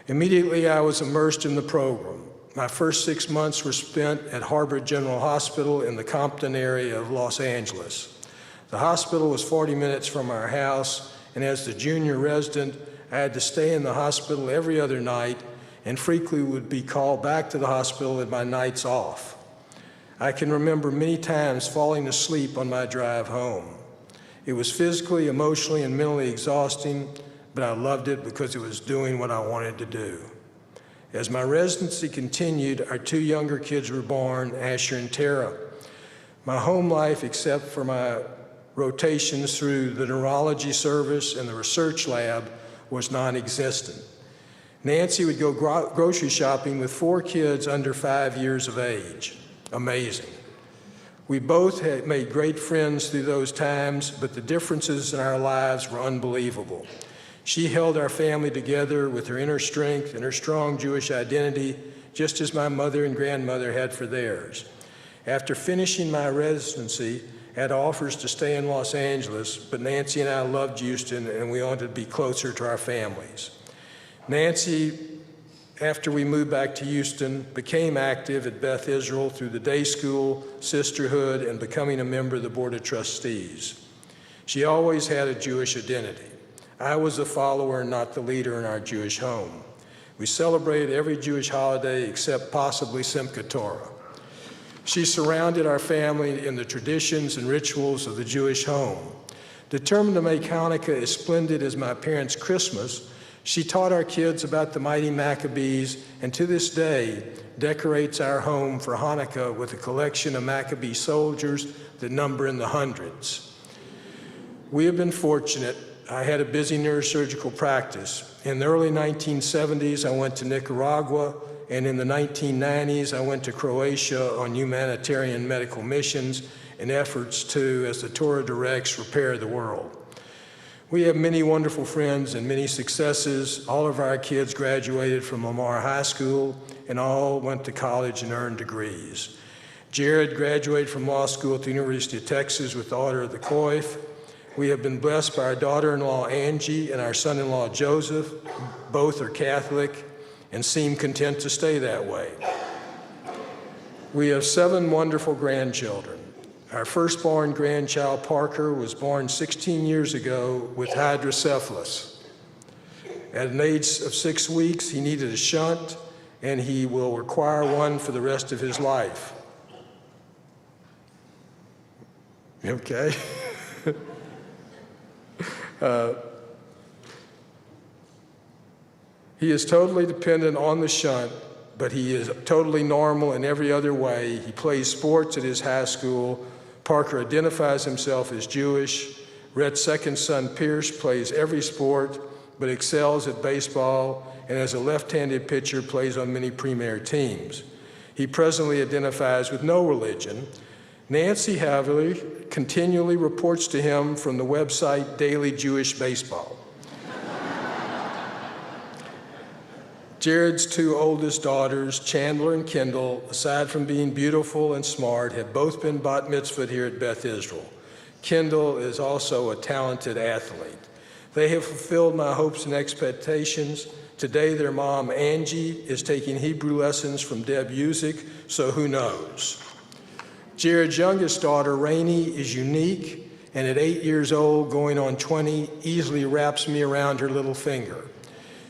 Speaker 5: Immediately, I was immersed in the program. My first 6 months were spent at Harbor General Hospital in the Compton area of Los Angeles. The hospital was 40 minutes from our house, and as the junior resident, I had to stay in the hospital every other night and frequently would be called back to the hospital at my nights off. I can remember many times falling asleep on my drive home. It was physically, emotionally, and mentally exhausting, but I loved it because it was doing what I wanted to do. As my residency continued, our 2 younger kids were born, Asher and Tara. My home life, except for my rotations through the neurology service and the research lab, was non-existent. Nancy would go grocery shopping with 4 kids under 5 years of age. Amazing. We both had made great friends through those times, but the differences in our lives were unbelievable. She held our family together with her inner strength and her strong Jewish identity, just as my mother and grandmother had for theirs. After finishing my residency, I had offers to stay in Los Angeles, but Nancy and I loved Houston, and we wanted to be closer to our families. Nancy, after we moved back to Houston, became active at Beth Israel through the day school, sisterhood, and becoming a member of the Board of Trustees. She always had a Jewish identity. I was the follower, not the leader in our Jewish home. We celebrated every Jewish holiday except possibly Simchat Torah. She surrounded our family in the traditions and rituals of the Jewish home. Determined to make Hanukkah as splendid as my parents' Christmas, she taught our kids about the mighty Maccabees, and to this day decorates our home for Hanukkah with a collection of Maccabee soldiers that number in the hundreds. We have been fortunate. I had a busy neurosurgical practice. In the early 1970s, I went to Nicaragua, and in the 1990s, I went to Croatia on humanitarian medical missions in efforts to, as the Torah directs, repair the world. We have many wonderful friends and many successes. All of our kids graduated from Lamar High School and all went to college and earned degrees. Jared graduated from law school at the University of Texas with the Order of the Coif. We have been blessed by our daughter-in-law Angie and our son-in-law Joseph. Both are Catholic and seem content to stay that way. We have 7 wonderful grandchildren. Our firstborn grandchild, Parker, was born 16 years ago with hydrocephalus. At an age of 6 weeks, he needed a shunt, and he will require one for the rest of his life. Okay? He is totally dependent on the shunt, but he is totally normal in every other way. He plays sports at his high school. Parker identifies himself as Jewish. Rhett's second son, Pierce, plays every sport, but excels at baseball, and as a left-handed pitcher, plays on many premier teams. He presently identifies with no religion. Nancy, however, continually reports to him from the website Daily Jewish Baseball. Jared's 2 oldest daughters, Chandler and Kendall, aside from being beautiful and smart, have both been bat mitzvahed here at Beth Israel. Kendall is also a talented athlete. They have fulfilled my hopes and expectations. Today, their mom, Angie, is taking Hebrew lessons from Deb Usick, so who knows? Jared's youngest daughter, Rainey, is unique, and at 8 years old, going on 20, easily wraps me around her little finger.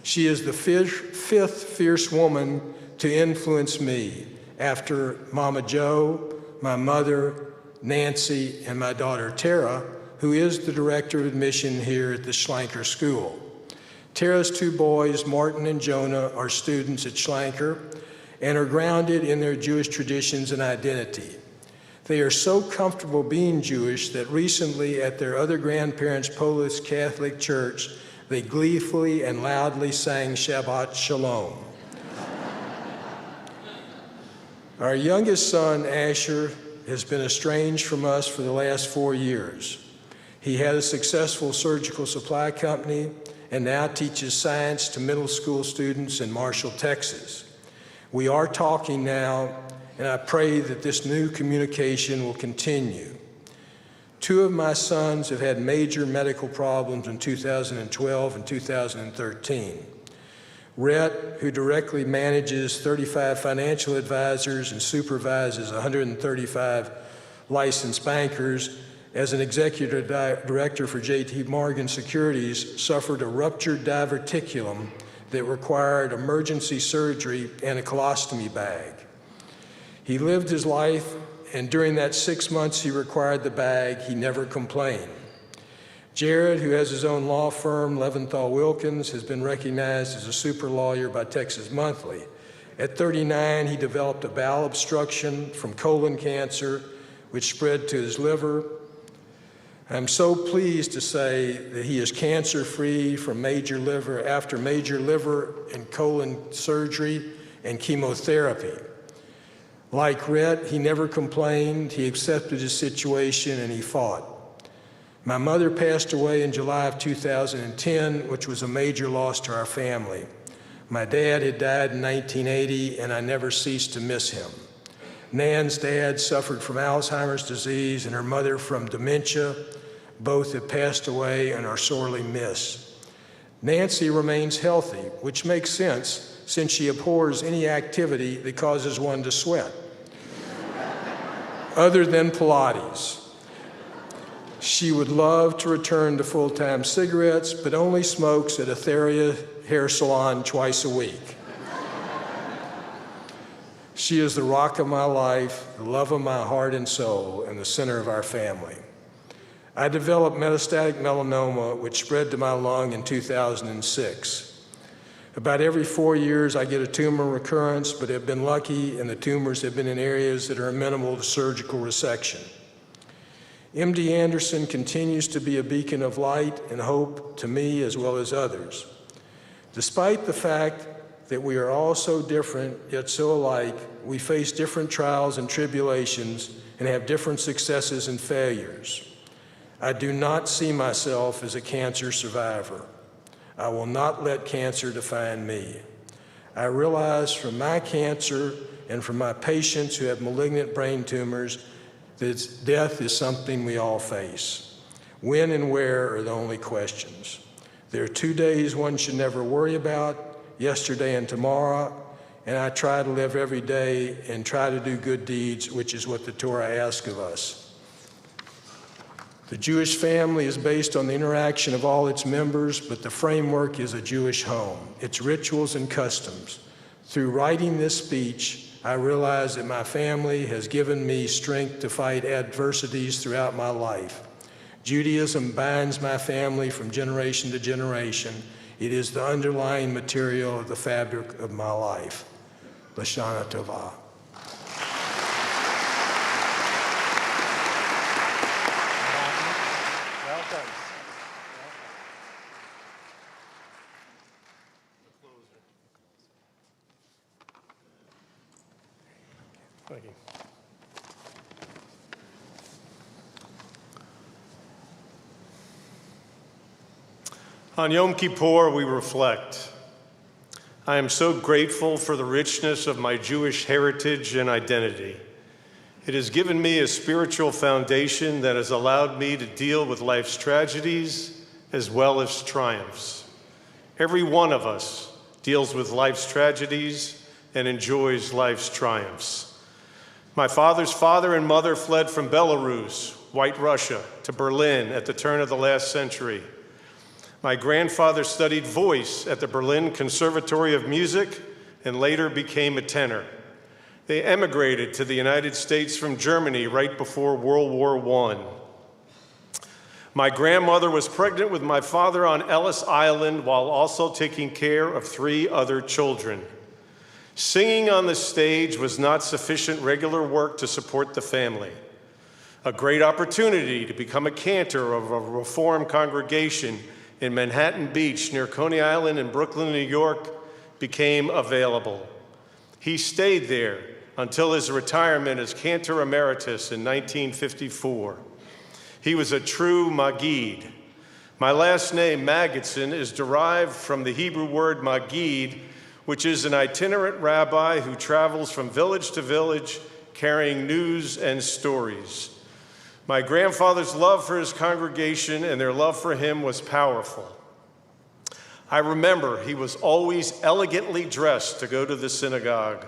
Speaker 5: She is the 5th fierce woman to influence me after Mama Jo, my mother, Nancy, and my daughter Tara, who is the director of admission here at the Schlenker School. Tara's two boys, Martin and Jonah, are students at Schlenker and are grounded in their Jewish traditions and identity. They are so comfortable being Jewish that recently at their other grandparents' Polish Catholic church, they gleefully and loudly sang Shabbat Shalom. Our youngest son, Asher, has been estranged from us for the last 4 years. He had a successful surgical supply company and now teaches science to middle school students in Marshall, Texas. We are talking now, and I pray that this new communication will continue. 2 of my sons have had major medical problems in 2012 and 2013. Rhett, who directly manages 35 financial advisors and supervises 135 licensed bankers, as an executive director for J.P. Morgan Securities, suffered a ruptured diverticulum that required emergency surgery and a colostomy bag. He lived his life, and during that 6 months he required the bag, he never complained. Jared, who has his own law firm, Leventhal Wilkins, has been recognized as a super lawyer by Texas Monthly. At 39, he developed a bowel obstruction from colon cancer, which spread to his liver. I'm so pleased to say that he is cancer-free from after major liver and colon surgery and chemotherapy. Like Rhett, he never complained, he accepted his situation, and he fought. My mother passed away in July of 2010, which was a major loss to our family. My dad had died in 1980, and I never ceased to miss him. Nan's dad suffered from Alzheimer's disease and her mother from dementia. Both have passed away and are sorely missed. Nancy remains healthy, which makes sense since she abhors any activity that causes one to sweat, other than Pilates. She would love to return to full-time cigarettes, but only smokes at Etheria Hair Salon twice a week. She is the rock of my life, the love of my heart and soul, and the center of our family. I developed metastatic melanoma, which spread to my lung in 2006. About every 4 years, I get a tumor recurrence, but have been lucky, and the tumors have been in areas that are amenable to surgical resection. MD Anderson continues to be a beacon of light and hope to me as well as others. Despite the fact that we are all so different, yet so alike, we face different trials and tribulations and have different successes and failures. I do not see myself as a cancer survivor. I will not let cancer define me. I realize from my cancer and from my patients who have malignant brain tumors that death is something we all face. When and where are the only questions. There are 2 days one should never worry about, yesterday and tomorrow, and I try to live every day and try to do good deeds, which is what the Torah asks of us. The Jewish family is based on the interaction of all its members, but the framework is a Jewish home, its rituals and customs. Through writing this speech, I realize that my family has given me strength to fight adversities throughout my life. Judaism binds my family from generation to generation. It is the underlying material of the fabric of my life. Lashana Tova.
Speaker 2: Welcome.
Speaker 6: Thank you. On Yom Kippur, we reflect. I am so grateful for the richness of my Jewish heritage and identity. It has given me a spiritual foundation that has allowed me to deal with life's tragedies as well as triumphs. Every one of us deals with life's tragedies and enjoys life's triumphs. My father's father and mother fled from Belarus, White Russia, to Berlin at the turn of the last century. My grandfather studied voice at the Berlin Conservatory of Music and later became a tenor. They emigrated to the United States from Germany right before World War I. My grandmother was pregnant with my father on Ellis Island while also taking care of 3 other children. Singing on the stage was not sufficient regular work to support the family. A great opportunity to become a cantor of a Reformed congregation in Manhattan Beach near Coney Island in Brooklyn, New York, became available. He stayed there until his retirement as cantor emeritus in 1954. He was a true Magid. My last name, Magidson, is derived from the Hebrew word Magid, which is an itinerant rabbi who travels from village to village carrying news and stories. My grandfather's love for his congregation and their love for him was powerful. I remember he was always elegantly dressed to go to the synagogue.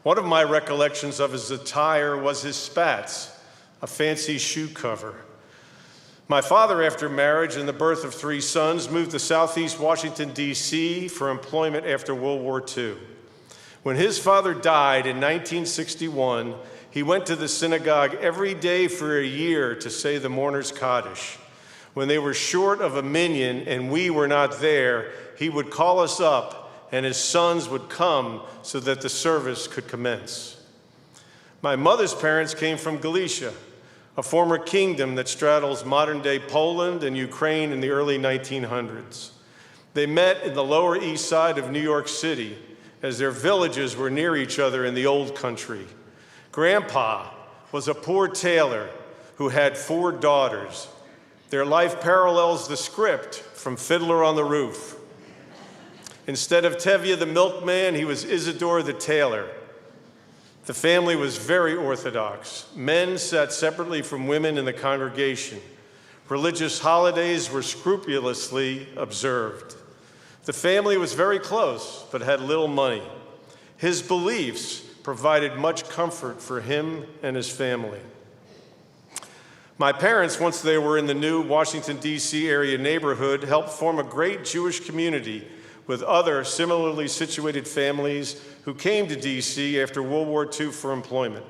Speaker 6: One of my recollections of his attire was his spats, a fancy shoe cover. My father, after marriage and the birth of 3 sons, moved to Southeast Washington, D.C. for employment after World War II. When his father died in 1961, he went to the synagogue every day for a year to say the mourner's Kaddish. When they were short of a minyan and we were not there, he would call us up and his sons would come so that the service could commence. My mother's parents came from Galicia, a former kingdom that straddles modern-day Poland and Ukraine in the early 1900s. They met in the Lower East Side of New York City as their villages were near each other in the old country. Grandpa was a poor tailor who had 4 daughters. Their life parallels the script from Fiddler on the Roof. Instead of Tevye the milkman, he was Isidore the tailor. The family was very orthodox. Men sat separately from women in the congregation. Religious holidays were scrupulously observed. The family was very close, but had little money. His beliefs provided much comfort for him and his family. My parents, once they were in the new Washington, D.C. area neighborhood, helped form a great Jewish community with other similarly situated families who came to D.C. after World War II for employment.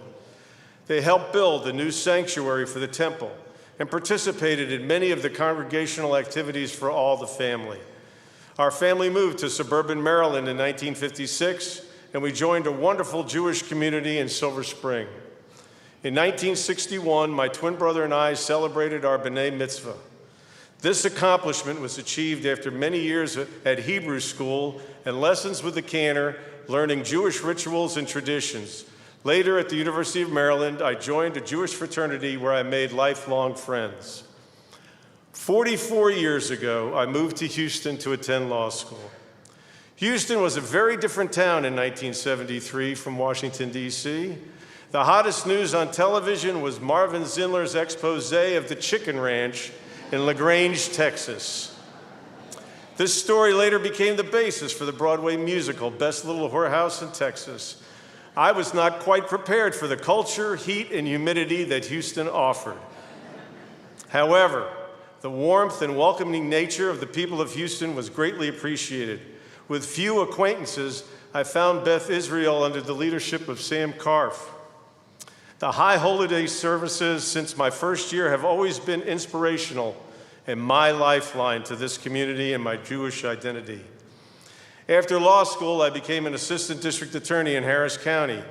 Speaker 6: They helped build a new sanctuary for the temple and participated in many of the congregational activities for all the family. Our family moved to suburban Maryland in 1956, and we joined a wonderful Jewish community in Silver Spring. In 1961, my twin brother and I celebrated our B'nai Mitzvah. This accomplishment was achieved after many years at Hebrew school and lessons with the cantor, learning Jewish rituals and traditions. Later, at the University of Maryland, I joined a Jewish fraternity where I made lifelong friends. 44 years ago, I moved to Houston to attend law school. Houston was a very different town in 1973 from Washington, D.C. The hottest news on television was Marvin Zindler's expose of the chicken ranch in LaGrange, Texas. This story later became the basis for the Broadway musical, Best Little Whorehouse in Texas. I was not quite prepared for the culture, heat, and humidity that Houston offered. However, the warmth and welcoming nature of the people of Houston was greatly appreciated. With few acquaintances, I found Beth Israel under the leadership of Sam Karf. The high holiday services since my first year have always been inspirational and my lifeline to this community and my Jewish identity. After law school, I became an assistant district attorney in Harris County.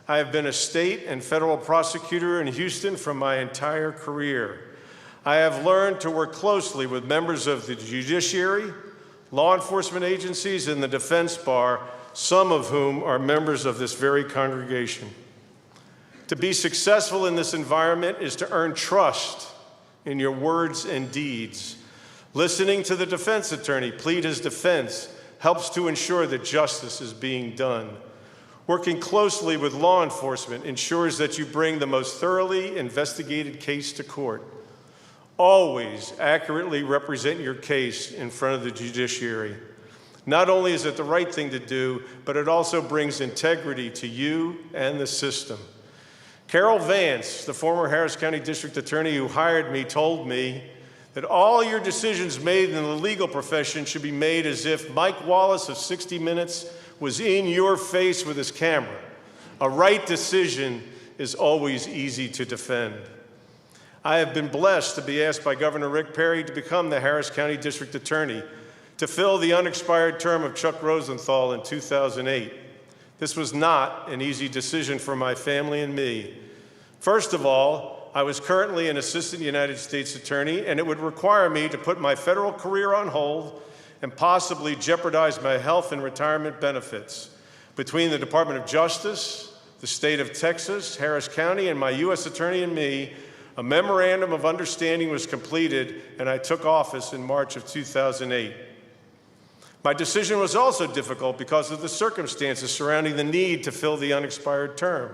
Speaker 6: I have been a state and federal prosecutor in Houston for my entire career. I have learned to work closely with members of the judiciary, law enforcement agencies, and the defense bar, some of whom are members of this very congregation. To be successful in this environment is to earn trust in your words and deeds. Listening to the defense attorney plead his defense helps to ensure that justice is being done. Working closely with law enforcement ensures that you bring the most thoroughly investigated case to court. Always accurately represent your case in front of the judiciary. Not only is it the right thing to do, but it also brings integrity to you and the system. Carol Vance, the former Harris County District Attorney who hired me, told me that all your decisions made in the legal profession should be made as if Mike Wallace of 60 Minutes was in your face with his camera. A right decision is always easy to defend. I have been blessed to be asked by Governor Rick Perry to become the Harris County District Attorney to fill the unexpired term of Chuck Rosenthal in 2008. This was not an easy decision for my family and me. First of all, I was currently an assistant United States attorney, and it would require me to put my federal career on hold and possibly jeopardize my health and retirement benefits. Between the Department of Justice, the state of Texas, Harris County, and my U.S. attorney and me, a memorandum of understanding was completed, and I took office in March of 2008. My decision was also difficult because of the circumstances surrounding the need to fill the unexpired term.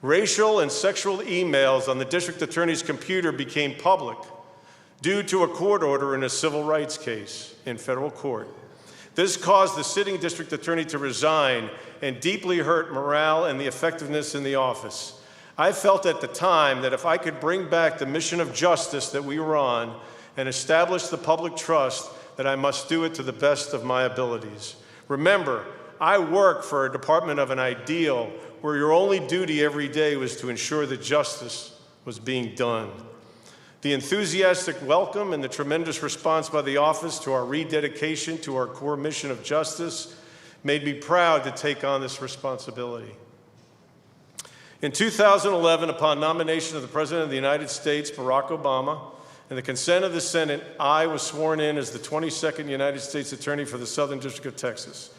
Speaker 6: Racial and sexual emails on the district attorney's computer became public due to a court order in a civil rights case in federal court. This caused the sitting district attorney to resign and deeply hurt morale and the effectiveness in the office. I felt at the time that if I could bring back the mission of justice that we were on and establish the public trust, that I must do it to the best of my abilities. Remember, I work for a department of an ideal where your only duty every day was to ensure that justice was being done. The enthusiastic welcome and the tremendous response by the office to our rededication to our core mission of justice made me proud to take on this responsibility. In 2011, upon nomination of the President of the United States, Barack Obama, and the consent of the Senate, I was sworn in as the 22nd United States Attorney for the Southern District of Texas.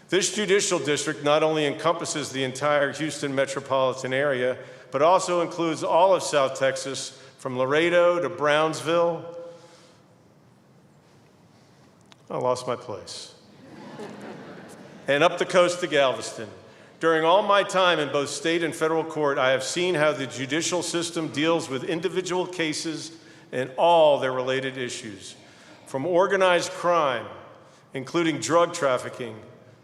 Speaker 6: This judicial district not only encompasses the entire Houston metropolitan area, but also includes all of South Texas, from Laredo to Brownsville. I lost my place. And up the coast to Galveston. During all my time in both state and federal court, I have seen how the judicial system deals with individual cases and all their related issues, from organized crime, including drug trafficking,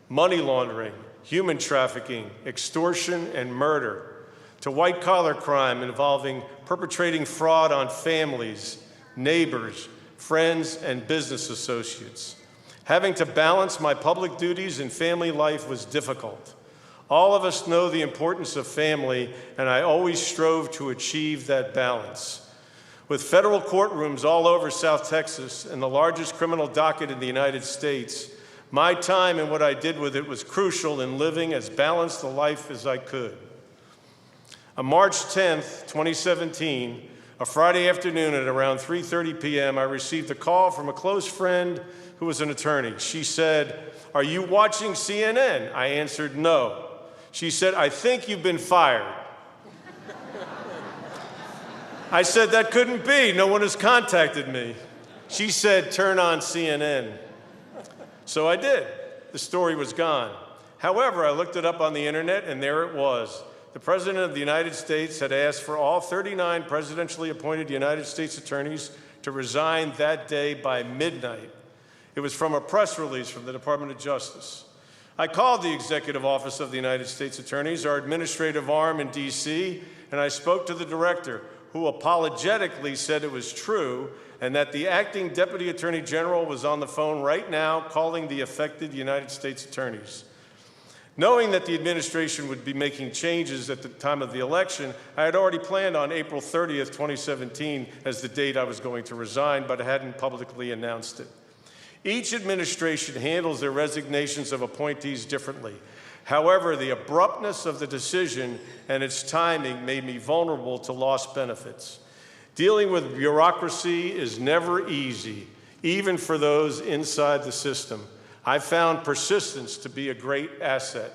Speaker 6: money laundering, human trafficking, extortion, and murder, to white-collar crime involving perpetrating fraud on families, neighbors, friends, and business associates. Having to balance my public duties and family life was difficult. All of us know the importance of family, and I always strove to achieve that balance. With federal courtrooms all over South Texas and the largest criminal docket in the United States, my time and what I did with it was crucial in living as balanced a life as I could. On March 10th, 2017, a Friday afternoon at around 3:30 p.m., I received a call from a close friend who was an attorney. She said, "Are you watching CNN?" I answered, "No." She said, "I think you've been fired." I said, "That couldn't be. No one has contacted me." She said, "Turn on CNN." So I did. The story was gone. However, I looked it up on the internet, and there it was. The President of the United States had asked for all 39 presidentially appointed United States attorneys to resign that day by midnight. It was from a press release from the Department of Justice. I called the Executive Office of the United States Attorneys, our administrative arm in D.C., and I spoke to the director, who apologetically said it was true and that the acting Deputy Attorney General was on the phone right now calling the affected United States attorneys. Knowing that the administration would be making changes at the time of the election, I had already planned on April 30th, 2017 as the date I was going to resign, but I hadn't publicly announced it. Each administration handles their resignations of appointees differently. However, the abruptness of the decision and its timing made me vulnerable to lost benefits. Dealing with bureaucracy is never easy, even for those inside the system. I found persistence to be a great asset.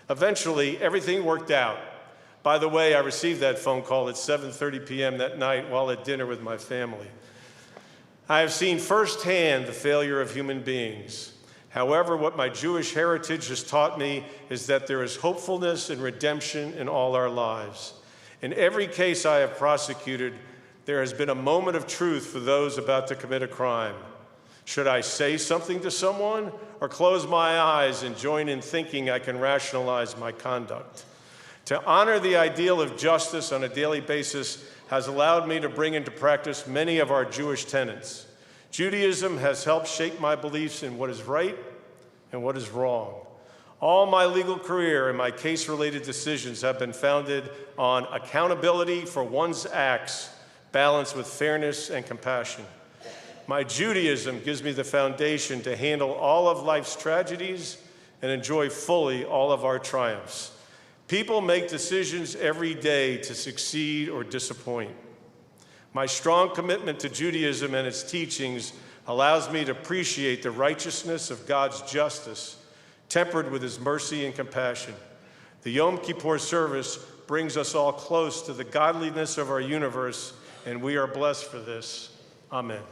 Speaker 6: Eventually, everything worked out. By the way, I received that phone call at 7:30 p.m. that night while at dinner with my family. I have seen firsthand the failure of human beings. However, what my Jewish heritage has taught me is that there is hopefulness and redemption in all our lives. In every case I have prosecuted, there has been a moment of truth for those about to commit a crime. Should I say something to someone or close my eyes and join in thinking I can rationalize my conduct? To honor the ideal of justice on a daily basis has allowed me to bring into practice many of our Jewish tenets. Judaism has helped shape my beliefs in what is right and what is wrong. All my legal career and my case-related decisions have been founded on accountability for one's acts balanced with fairness and compassion. My Judaism gives me the foundation to handle all of life's tragedies and enjoy fully all of our triumphs. People make decisions every day to succeed or disappoint. My strong commitment to Judaism and its teachings allows me to appreciate the righteousness of God's justice, tempered with his mercy and compassion. The Yom Kippur service brings us all close to the godliness of our universe, and we are blessed for this. Amen.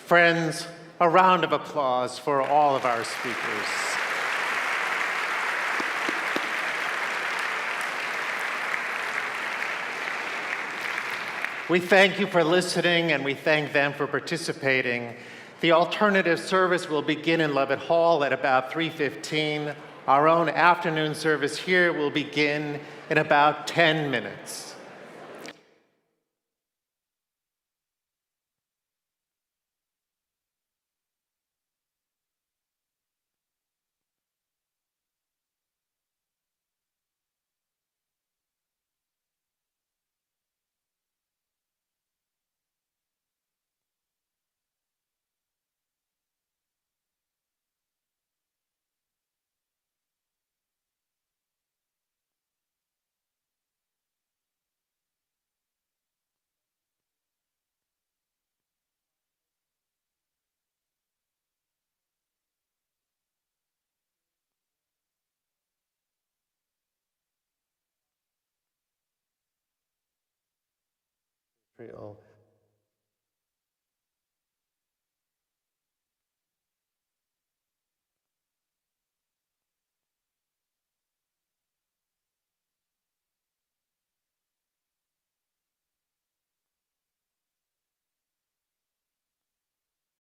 Speaker 2: Friends, a round of applause for all of our speakers. We thank you for listening, and we thank them for participating. The alternative service will begin in Levitt Hall at about 3:15. Our own afternoon service here will begin in about 10 minutes. Israel